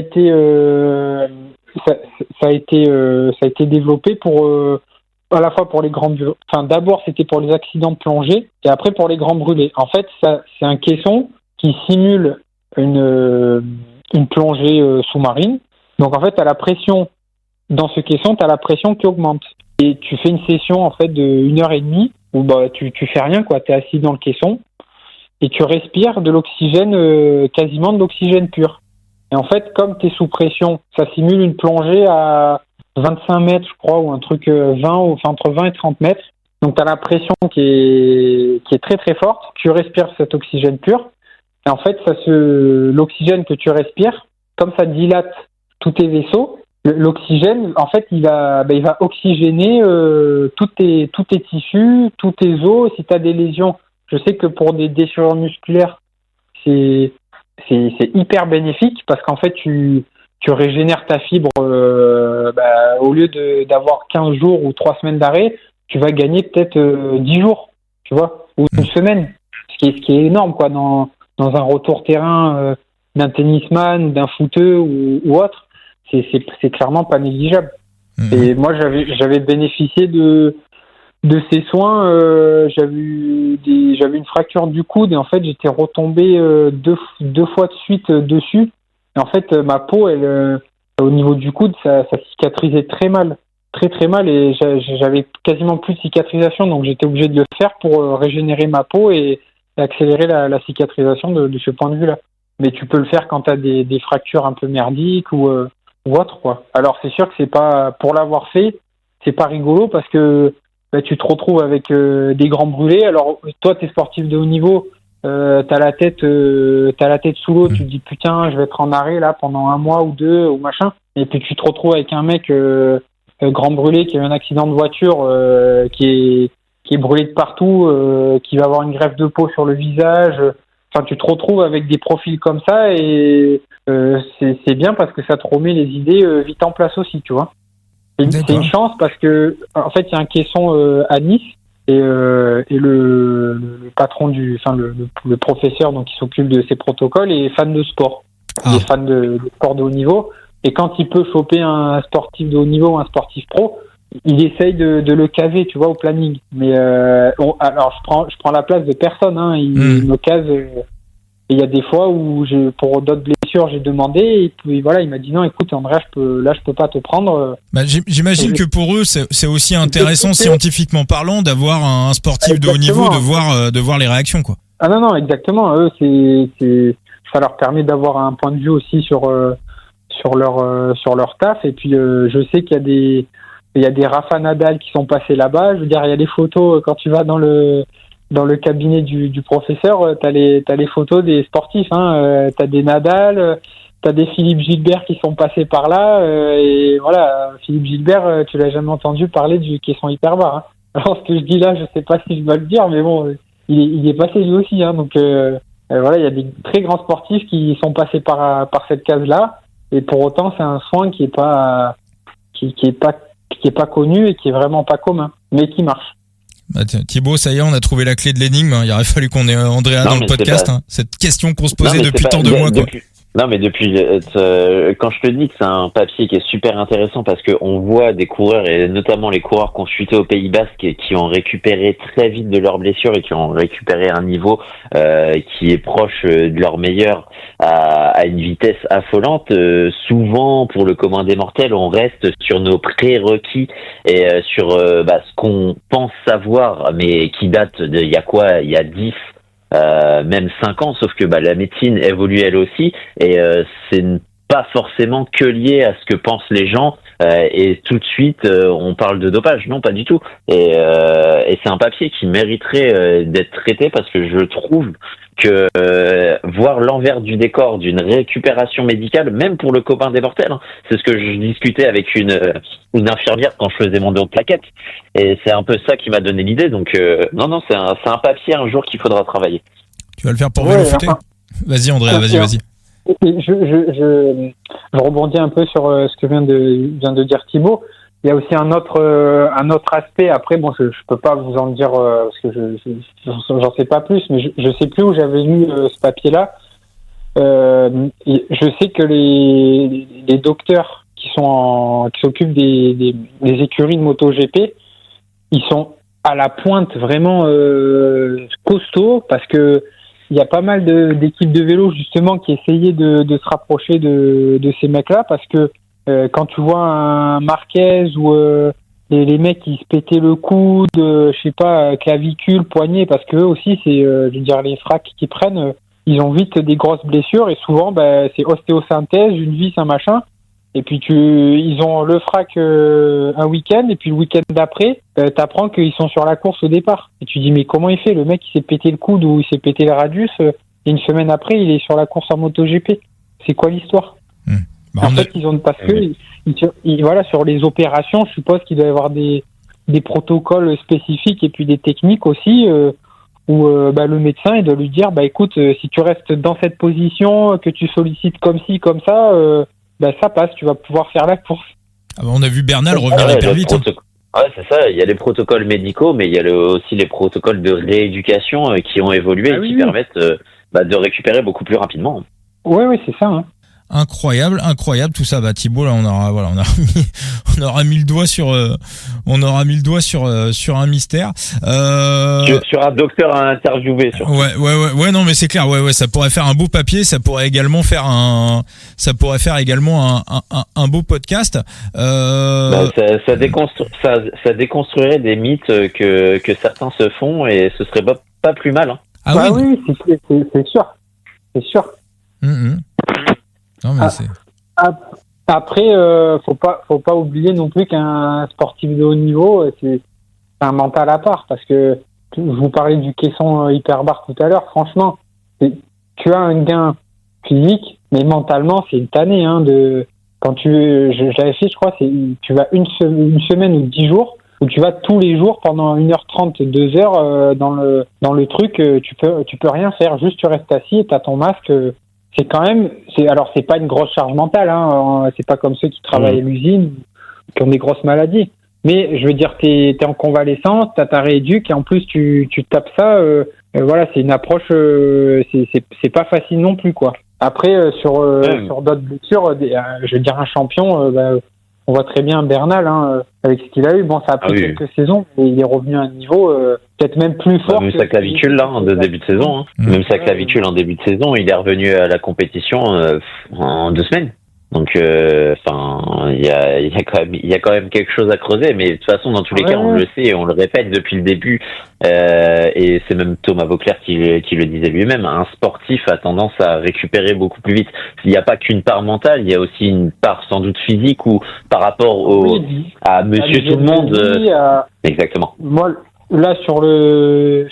[SPEAKER 2] été développé pour à la fois pour les grands brûlés. Enfin, d'abord c'était pour les accidents de plongée et après pour les grands brûlés. En fait, ça c'est un caisson qui simule une plongée sous-marine. Donc en fait, t'as la pression dans ce caisson, t'as la pression qui augmente. Et tu fais une session en fait de 1h30 où bah tu fais rien quoi, t'es assis dans le caisson et tu respires de l'oxygène, quasiment de l'oxygène pur. Et en fait, comme tu es sous pression, ça simule une plongée à 25 mètres, je crois, ou un truc entre 20 et 30 mètres. Donc, tu as la pression qui est très, très forte. Tu respires cet oxygène pur. Et en fait, l'oxygène que tu respires, comme ça dilate tous tes vaisseaux, l'oxygène, en fait, il va oxygéner tous tes tissus, tous tes os. Si tu as des lésions, je sais que pour des déchirures musculaires, c'est hyper bénéfique parce qu'en fait, tu régénères ta fibre. Au lieu d'avoir 15 jours ou 3 semaines d'arrêt, tu vas gagner peut-être 10 jours, tu vois, ou une semaine. Ce qui est énorme, quoi, dans un retour terrain d'un tennisman ou d'un footeux ou autre. C'est clairement pas négligeable. Et moi, j'avais bénéficié de ces soins. J'avais une fracture du coude et en fait, j'étais retombé deux fois de suite dessus. Et en fait, ma peau, elle, au niveau du coude, ça cicatrisait très mal. Très très mal et j'avais quasiment plus de cicatrisation, donc j'étais obligé de le faire pour régénérer ma peau et accélérer la cicatrisation de ce point de vue-là. Mais tu peux le faire quand tu as des fractures un peu merdiques ou autre, quoi. Alors c'est sûr que c'est pas, pour l'avoir fait, c'est pas rigolo parce que tu te retrouves avec des grands brûlés. Alors toi, t'es sportif de haut niveau, t'as la tête sous l'eau, tu te dis putain, je vais être en arrêt là pendant 1 mois ou 2 ou machin. Et puis tu te retrouves avec un mec grand brûlé qui a eu un accident de voiture, qui est brûlé de partout, qui va avoir une greffe de peau sur le visage. Enfin, tu te retrouves avec des profils comme ça et c'est bien parce que ça te remet les idées vite en place aussi, tu vois. C'est une chance parce que en fait, il y a un caisson à Nice et le patron le professeur donc qui s'occupe de ces protocoles est fan de sport. Il est fan de sport de haut niveau et quand il peut choper un sportif de haut niveau ou un sportif pro, il essaye de le caser, tu vois, au planning. Mais alors je prends la place de personne, hein. Il me case. Et il y a des fois où pour d'autres blessures, j'ai demandé et puis voilà, il m'a dit non, écoute André, je peux pas te prendre.
[SPEAKER 1] J'imagine que pour eux, c'est aussi intéressant scientifiquement parlant d'avoir un sportif de haut niveau, de voir les réactions, quoi.
[SPEAKER 2] Ah non, exactement. Eux, ça leur permet d'avoir un point de vue aussi sur leur taf. Et puis je sais qu'il y a des Rafa Nadal qui sont passés là-bas. Je veux dire, il y a des photos quand tu vas dans le cabinet du professeur, t'as les photos des sportifs, hein. T'as des Nadal, t'as des Philippe Gilbert qui sont passés par là, et voilà, Philippe Gilbert, tu l'as jamais entendu parler du caisson hyperbar, hein. Alors ce que je dis là, je sais pas si je dois le dire, mais bon, il est passé lui aussi, hein. Donc voilà, il y a des très grands sportifs qui sont passés par cette case-là, et pour autant c'est un soin qui est pas connu et qui est vraiment pas commun, mais qui marche.
[SPEAKER 1] Bah, Thibaut, ça y est, on a trouvé la clé de l'énigme. Il aurait fallu qu'on ait Andrea dans le podcast. Hein. Cette question qu'on se posait depuis tant de mois.
[SPEAKER 3] Non, mais quand je te dis que c'est un papier qui est super intéressant parce que on voit des coureurs et notamment les coureurs qu'on suivait au Pays Basque et qui ont récupéré très vite de leurs blessures et qui ont récupéré un niveau qui est proche de leur meilleur à une vitesse affolante. Souvent, pour le commun des mortels, on reste sur nos prérequis et sur ce qu'on pense savoir, mais qui date il y a 10 même 5 ans, sauf que la médecine évolue elle aussi et c'est pas forcément que lié à ce que pensent les gens et tout de suite on parle de dopage, non pas du tout et c'est un papier qui mériterait d'être traité parce que je trouve que voir l'envers du décor d'une récupération médicale, même pour le copain des mortels, hein, c'est ce que je discutais avec une infirmière quand je faisais mon dos de plaquettes, et c'est un peu ça qui m'a donné l'idée. Donc non, c'est un papier un jour qu'il faudra travailler.
[SPEAKER 1] Tu vas le faire pour Vélo Footé ? Vas-y Andrea, vas-y.
[SPEAKER 2] je rebondis un peu sur ce que vient de dire Thibaut. Il y a aussi un autre aspect. Après, bon, je peux pas vous en dire parce que j'en sais pas plus, mais je sais plus où j'avais lu ce papier-là. Je sais que les docteurs qui s'occupent des écuries de MotoGP, ils sont à la pointe vraiment costaud, parce que il y a pas mal d'équipes de vélo justement qui essayaient de se rapprocher de ces mecs-là, parce que quand tu vois un Marquez ou les mecs qui se pétaient le coude, je sais pas, clavicule, poignet, parce que eux aussi c'est je veux dire, les fracs qu'ils prennent, ils ont vite des grosses blessures, et souvent c'est ostéosynthèse, une vis, un machin. Et puis ils ont le frac un week-end, et puis le week-end d'après, t'apprends qu'ils sont sur la course au départ. Et tu dis, mais comment il fait? Le mec, il s'est pété le coude ou il s'est pété le radius, et une semaine après, il est sur la course en MotoGP. C'est quoi l'histoire? En fait, parce que voilà, sur les opérations, je suppose qu'il doit y avoir des protocoles spécifiques et puis des techniques aussi, où le médecin, il doit lui dire, écoute, si tu restes dans cette position, que tu sollicites comme ci, comme ça, ça passe, tu vas pouvoir faire la course.
[SPEAKER 1] On a vu Bernal revenir hyper vite.
[SPEAKER 3] Ouais, c'est ça. Il y a les protocoles médicaux, mais il y a aussi les protocoles de rééducation qui ont évolué et qui permettent de récupérer beaucoup plus rapidement.
[SPEAKER 2] Oui, c'est ça. Hein.
[SPEAKER 1] Incroyable tout ça. Thibaut, là, on aura mis le doigt sur un mystère.
[SPEAKER 3] Sur un docteur à interviewer. Surtout.
[SPEAKER 1] Ouais, non, mais c'est clair. Ouais, ça pourrait faire un beau papier, ça pourrait également faire un beau podcast.
[SPEAKER 3] Ça déconstruirait des mythes que certains se font, et ce serait pas plus mal. Hein.
[SPEAKER 2] Ah oui, c'est sûr.
[SPEAKER 1] Non, mais
[SPEAKER 2] après, faut pas oublier non plus qu'un sportif de haut niveau, c'est un mental à part, parce que je vous parlais du caisson hyperbar tout à l'heure. Franchement, tu as un gain physique, mais mentalement, c'est une tannée. J'avais fait, je crois, tu vas une semaine ou 10 jours, où tu vas tous les jours pendant 1h30, 2h dans le truc. Tu peux rien faire, juste tu restes assis et t'as ton masque. C'est pas une grosse charge mentale, c'est pas comme ceux qui travaillent à l'usine, qui ont des grosses maladies. Mais je veux dire, t'es en convalescence, t'as ta rééduque, et en plus tu tapes ça. C'est une approche, c'est pas facile non plus, quoi. Après, sur d'autres blessures, je veux dire, un champion, on voit très bien Bernal, avec ce qu'il a eu. Bon, ça a pris quelques saisons, mais il est revenu à un niveau peut-être même plus fort.
[SPEAKER 3] Même sa clavicule là, en début de saison. Même sa clavicule en début de saison, il est revenu à la compétition en 2 semaines. Donc, il y a quand même quelque chose à creuser. Mais de toute façon, dans tous les cas, on le sait et on le répète depuis le début. Et c'est même Thomas Voeckler qui le disait lui-même. Un sportif a tendance à récupérer beaucoup plus vite. Il n'y a pas qu'une part mentale, il y a aussi une part sans doute physique, ou par rapport à Monsieur Tout le Monde. Exactement.
[SPEAKER 2] Moi, là sur la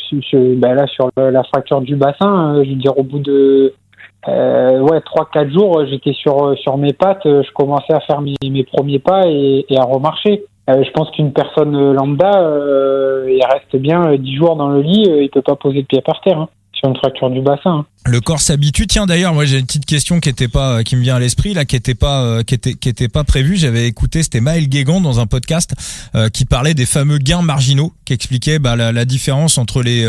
[SPEAKER 2] fracture du bassin, je veux dire, au bout de 3-4 jours, j'étais sur mes pattes, je commençais à faire mes premiers pas et à remarcher. Je pense qu'une personne lambda, il reste bien 10 jours dans le lit, il peut pas poser le pied par terre, sur une fracture du bassin.
[SPEAKER 1] Le corps s'habitue. Tiens, d'ailleurs, moi j'ai une petite question qui me vient à l'esprit là, qui était pas prévue. J'avais écouté, c'était Maël Guégan dans un podcast qui parlait des fameux gains marginaux, qui expliquait la différence entre les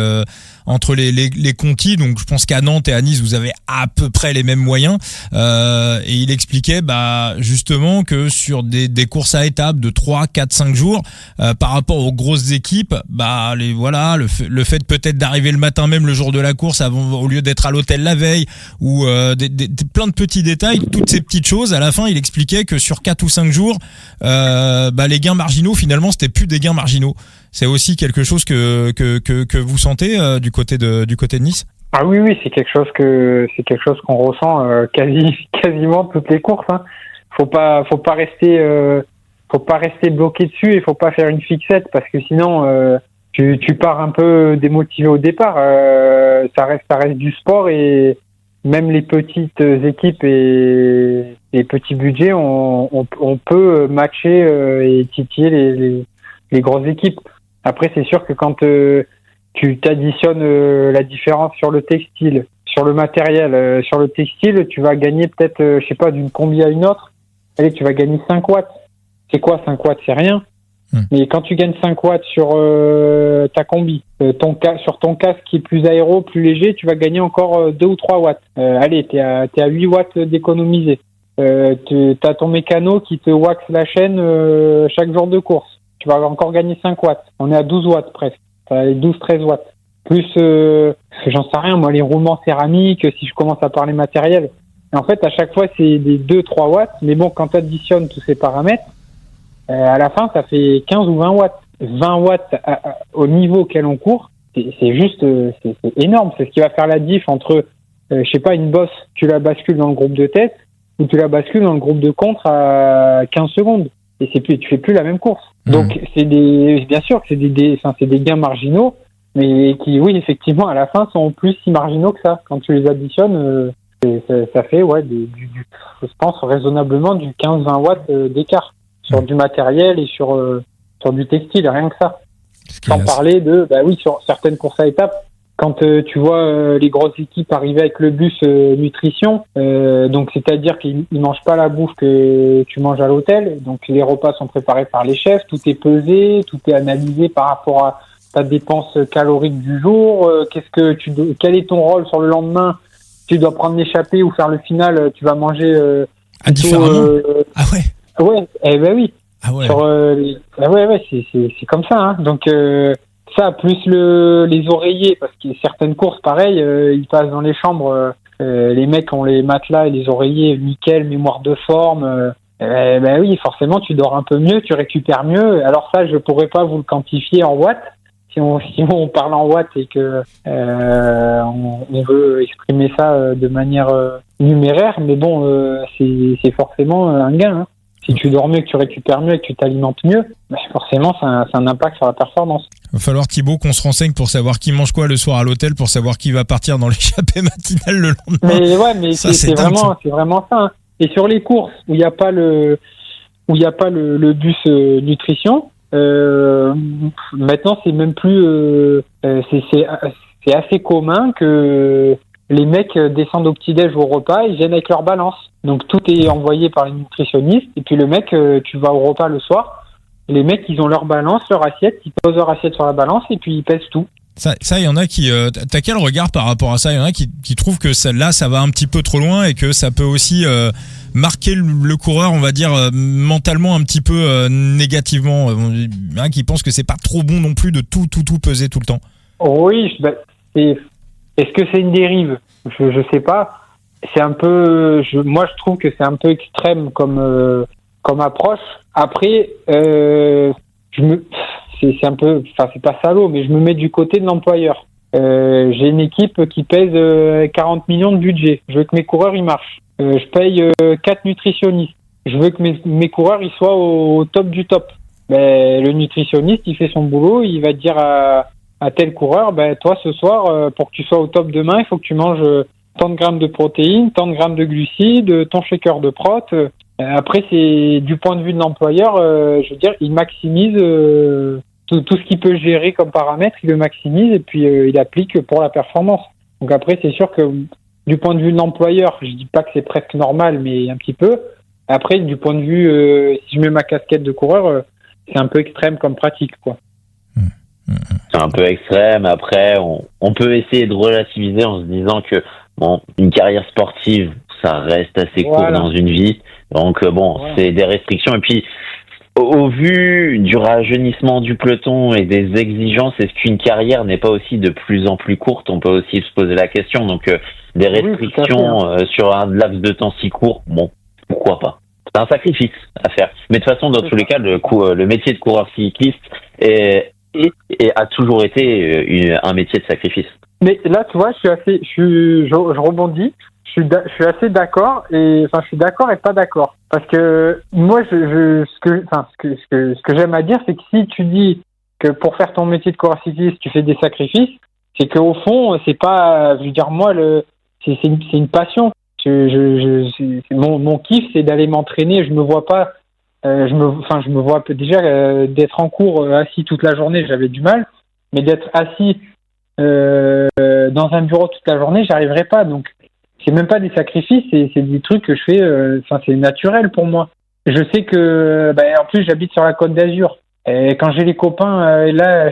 [SPEAKER 1] contis. Donc je pense qu'à Nantes et à Nice vous avez à peu près les mêmes moyens, et il expliquait justement que sur des courses à étapes de 3, 4, 5 jours, par rapport aux grosses équipes, le fait peut-être d'arriver le matin même, le jour de la course, au lieu d'être à l'hôtel la veille, ou plein de petits détails, toutes ces petites choses, à la fin il expliquait que sur 4 ou 5 jours, les gains marginaux, finalement c'était plus des gains marginaux. C'est aussi quelque chose que vous sentez du côté de Nice?
[SPEAKER 2] Ah oui, c'est quelque chose qu'on ressent quasiment toutes les courses. Faut pas rester bloqué dessus, et faut pas faire une fixette, parce que sinon tu pars un peu démotivé au départ. Ça reste du sport, et même les petites équipes et les petits budgets, on peut matcher et titiller les grosses équipes. Après, c'est sûr que quand tu t'additionnes la différence sur le textile, sur le matériel. Sur le textile, tu vas gagner peut-être, je sais pas, d'une combi à une autre. Allez, tu vas gagner 5 watts. C'est quoi 5 watts? C'est rien. Mais quand tu gagnes 5 watts sur ta combi, sur ton casque qui est plus aéro, plus léger, tu vas gagner encore 2 ou 3 watts. Allez, t'es à 8 watts d'économiser. T'as ton mécano qui te wax la chaîne chaque jour de course. Tu vas encore gagner 5 watts. On est à 12 watts presque. T'as 12-13 watts. Plus, j'en sais rien, moi, les roulements céramiques, si je commence à parler matériel. Et en fait, à chaque fois, c'est des 2-3 watts. Mais bon, quand tu additionnes tous ces paramètres, à la fin, ça fait 15 ou 20 watts. 20 watts au niveau auquel on court, c'est juste, c'est énorme. C'est ce qui va faire la diff entre, je sais pas, une bosse, tu la bascules dans le groupe de tête, ou tu la bascules dans le groupe de contre à 15 secondes. Et tu fais plus la même course. Donc, bien sûr que c'est des gains marginaux, mais qui, oui, effectivement, à la fin, sont plus si marginaux que ça. Quand tu les additionnes, ça fait, ouais, je pense, raisonnablement du 15-20 watts d'écart sur du matériel et sur du textile, rien que ça. Sans parler sur certaines courses à étapes, quand tu vois les grosses équipes arriver avec le bus nutrition, donc c'est-à-dire qu'ils mangent pas la bouffe que tu manges à l'hôtel, donc les repas sont préparés par les chefs, tout est pesé, tout est analysé par rapport à ta dépense calorique du jour, quel est ton rôle sur le lendemain, tu dois prendre l'échappée ou faire le final, tu vas manger
[SPEAKER 1] différemment. Ah ouais.
[SPEAKER 2] Ouais, oui.
[SPEAKER 1] Ah ouais.
[SPEAKER 2] C'est comme ça, hein. Donc ça plus les oreillers, parce que certaines courses pareil, ils passent dans les chambres, les mecs ont les matelas et les oreillers nickel, mémoire de forme. Oui, forcément tu dors un peu mieux, tu récupères mieux. Alors ça, je pourrais pas vous le quantifier en watts. Si on parle en watts et que on veut exprimer ça de manière numéraire, mais bon, c'est forcément un gain, hein. Si tu dors mieux, que tu récupères mieux et que tu t'alimentes mieux, forcément, ça a un impact sur la performance.
[SPEAKER 1] Il va falloir, Thibaut, qu'on se renseigne pour savoir qui mange quoi le soir à l'hôtel, pour savoir qui va partir dans l'échappée matinale le lendemain.
[SPEAKER 2] Mais ça, c'est vraiment ça, hein. Et sur les courses où il n'y a pas le bus nutrition, maintenant c'est même plus c'est assez commun que les mecs descendent au petit-déj ou au repas, ils viennent avec leur balance. Donc tout est envoyé par les nutritionnistes, et puis le mec, tu vas au repas le soir, les mecs ils ont leur balance, leur assiette, ils posent leur assiette sur la balance et puis ils pèsent tout.
[SPEAKER 1] Ça, il y en a qui, t'as quel regard par rapport à ça? Il y en a qui trouvent que ça va un petit peu trop loin et que ça peut aussi marquer le coureur, on va dire mentalement un petit peu négativement. Il y en a qui pensent que c'est pas trop bon non plus de tout peser tout le temps.
[SPEAKER 2] Oui, est-ce que c'est une dérive? Je sais pas. C'est un peu, moi je trouve que c'est un peu extrême comme approche. Après, c'est un peu, enfin c'est pas salaud, mais je me mets du côté de l'employeur. J'ai une équipe qui pèse 40 millions de budget. Je veux que mes coureurs ils marchent. Je paye 4 nutritionnistes. Je veux que mes coureurs ils soient au top du top. Le nutritionniste il fait son boulot, il va dire à tel coureur, toi ce soir pour que tu sois au top demain, il faut que tu manges tant de grammes de protéines, tant de grammes de glucides, ton shaker de prot. Après, c'est du point de vue de l'employeur, je veux dire, il maximise tout ce qu'il peut gérer comme paramètre, il le maximise et puis il applique pour la performance. Donc après, c'est sûr que du point de vue de l'employeur, je dis pas que c'est presque normal, mais un petit peu. Après, du point de vue, si je mets ma casquette de coureur, c'est un peu extrême comme pratique, quoi.
[SPEAKER 3] C'est un peu extrême. Après, on peut essayer de relativiser en se disant que une carrière sportive, ça reste assez court dans une vie. Donc c'est des restrictions. Et puis, au vu du rajeunissement du peloton et des exigences, est-ce qu'une carrière n'est pas aussi de plus en plus courte? On peut aussi se poser la question. Donc, des restrictions sur un laps de temps si court, pourquoi pas? C'est un sacrifice à faire. Mais de toute façon, dans tous les cas, le métier de coureur cycliste a toujours été un métier de sacrifice.
[SPEAKER 2] Mais là, tu vois, je rebondis. Je suis assez d'accord je suis d'accord et pas d'accord. Parce que moi, ce que j'aime à dire, c'est que si tu dis que pour faire ton métier de coureur cycliste, tu fais des sacrifices, c'est qu'au fond, c'est pas, je veux dire, moi, c'est une passion. Mon kiff, c'est d'aller m'entraîner. Je me vois pas, je me vois déjà d'être en cours assis toute la journée, j'avais du mal, mais d'être assis dans un bureau toute la journée, j'arriverai pas. Donc, c'est même pas des sacrifices, c'est des trucs que je fais. Enfin, c'est naturel pour moi. Je sais que, en plus, j'habite sur la Côte d'Azur. Et quand j'ai les copains, là,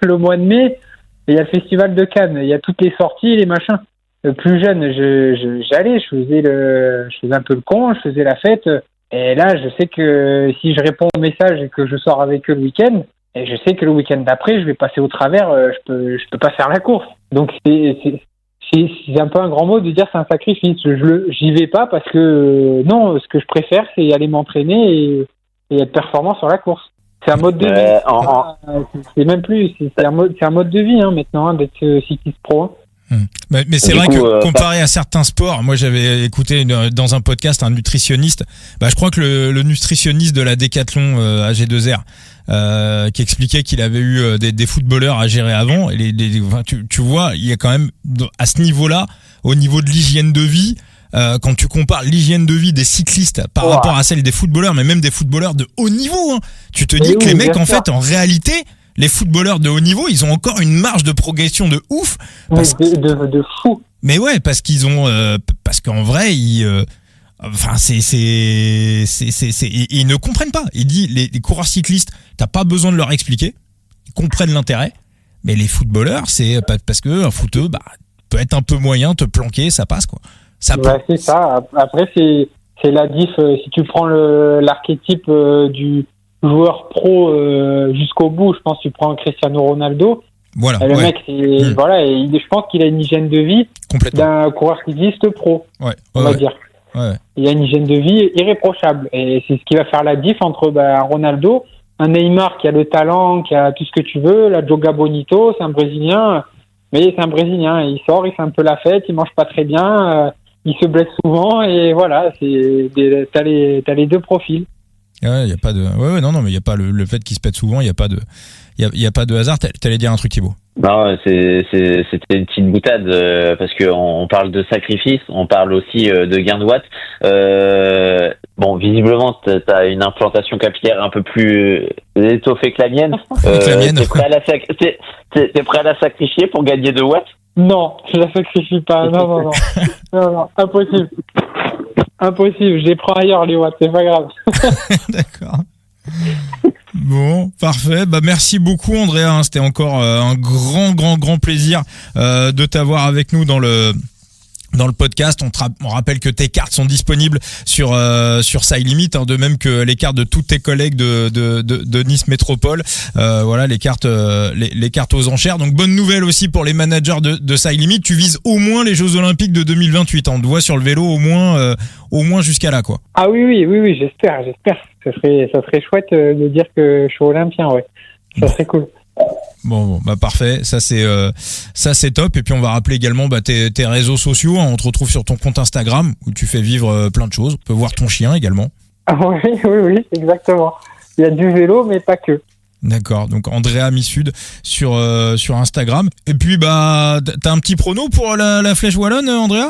[SPEAKER 2] le mois de mai, il y a le festival de Cannes. Il y a toutes les sorties, les machins. Plus jeune, j'allais, je faisais un peu le con, je faisais la fête. Et là, je sais que si je réponds au message et que je sors avec eux le week-end, et je sais que le week-end d'après, je vais passer au travers, je peux pas faire la course. Donc c'est un peu un grand mot de dire c'est un sacrifice. J'y vais pas parce que non, ce que je préfère, c'est aller m'entraîner et être performant sur la course. C'est un mode de vie. C'est même plus, c'est un mode de vie maintenant d'être cycliste pro.
[SPEAKER 1] Mais c'est vrai que comparé à certains sports, moi j'avais écouté dans un podcast un nutritionniste, je crois que le nutritionniste de la Décathlon AG2R qui expliquait qu'il avait eu des footballeurs à gérer avant, et tu vois, il y a quand même à ce niveau-là, au niveau de l'hygiène de vie, quand tu compares l'hygiène de vie des cyclistes par rapport à celle des footballeurs, mais même des footballeurs de haut niveau, tu te dis que les mecs en fait en réalité, les footballeurs de haut niveau, ils ont encore une marge de progression de ouf.
[SPEAKER 2] De fou.
[SPEAKER 1] Mais ouais, parce qu'ils ont, parce qu'en vrai, ils ne comprennent pas. Il dit, les coureurs cyclistes, t'as pas besoin de leur expliquer. Ils comprennent l'intérêt. Mais les footballeurs, c'est parce que un footeux, peut être un peu moyen, te planquer, ça passe, quoi. Ça passe.
[SPEAKER 2] C'est ça. Après, c'est la diff. Si tu prends l'archétype du joueur pro jusqu'au bout, je pense que tu prends Cristiano Ronaldo.
[SPEAKER 1] Voilà.
[SPEAKER 2] Le mec, voilà, et je pense qu'il a une hygiène de vie d'un coureur cycliste pro, on va dire.
[SPEAKER 1] Ouais.
[SPEAKER 2] Il a une hygiène de vie irréprochable, et c'est ce qui va faire la diff entre un Ronaldo, un Neymar qui a le talent, qui a tout ce que tu veux, la Joga Bonito, c'est un Brésilien, mais c'est un Brésilien, il sort, il fait un peu la fête, il mange pas très bien, il se blesse souvent, et voilà, t'as les deux profils.
[SPEAKER 1] Ouais, il y a pas de non mais il y a pas le fait qu'il se pète souvent, il y a pas de hasard. T'allais dire un truc, Thibaut?
[SPEAKER 3] Non, c'était une petite boutade parce que on parle de sacrifice, on parle aussi de gain de watts. Bon, visiblement t'as une implantation capillaire un peu plus étoffée que la mienne. T'es prêt à la sacrifier pour gagner de watts?
[SPEAKER 2] Non, je la sacrifie pas. Non, impossible. Impossible, je les prends ailleurs les watts, c'est pas grave.
[SPEAKER 1] D'accord. Bon, parfait. Merci beaucoup, Andrea. C'était encore un grand plaisir de t'avoir avec nous dans le podcast. On rappelle que tes cartes sont disponibles sur SideLimit, de même que les cartes de tous tes collègues de Nice Métropole. Voilà, les cartes aux enchères. Donc bonne nouvelle aussi pour les managers de SideLimit. Tu vises au moins les Jeux Olympiques de 2028. On te voit sur le vélo au moins jusqu'à là, quoi.
[SPEAKER 2] Ah oui, j'espère. Ça serait chouette de dire que je suis olympien, ouais. Ça serait cool.
[SPEAKER 1] Bon, parfait. Ça c'est top. Et puis on va rappeler également tes réseaux sociaux. On te retrouve sur ton compte Instagram où tu fais vivre plein de choses. On peut voir ton chien également.
[SPEAKER 2] Ah oui, exactement. Il y a du vélo, mais pas que.
[SPEAKER 1] D'accord. Donc Andrea Missud sur Instagram. Et puis t'as un petit prono pour la Flèche Wallonne, Andrea?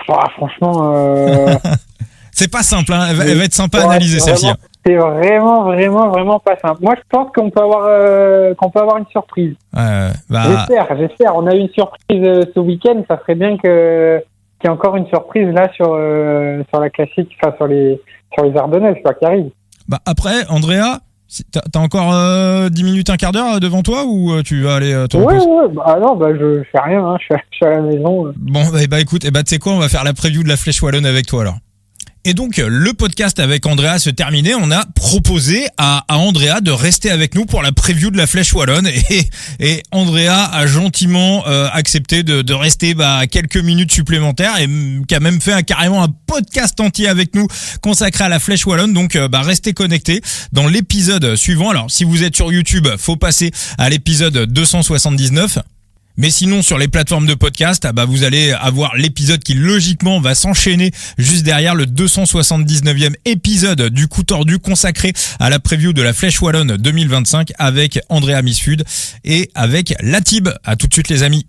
[SPEAKER 2] Franchement.
[SPEAKER 1] C'est pas simple. Hein. Elle va être sympa à analyser celle-ci.
[SPEAKER 2] C'est vraiment pas simple. Moi, je pense qu'on peut avoir une surprise. J'espère. On a eu une surprise ce week-end. Ça serait bien qu'il y ait encore une surprise là sur la classique, enfin sur les Ardennaises, qui arrive.
[SPEAKER 1] Après, Andrea, t'as encore 10 minutes, un quart d'heure devant toi, ou tu vas aller te reposer?
[SPEAKER 2] Ouais. Je fais rien. Hein. Je suis à la maison.
[SPEAKER 1] Bon, écoute, tu sais quoi, on va faire la preview de la Flèche Wallonne avec toi alors. Et donc, le podcast avec Andrea se terminait. On a proposé à Andrea de rester avec nous pour la preview de la Flèche Wallonne. Et Andrea a gentiment accepté de rester quelques minutes supplémentaires et qui a même fait carrément un podcast entier avec nous consacré à la Flèche Wallonne. Donc, restez connectés dans l'épisode suivant. Alors, si vous êtes sur YouTube, faut passer à l'épisode 279. Mais sinon, sur les plateformes de podcast, vous allez avoir l'épisode qui logiquement va s'enchaîner juste derrière le 279e épisode du Coup Tordu consacré à la preview de la Flèche Wallonne 2025 avec Andrea Missud et avec Latib. À tout de suite les amis.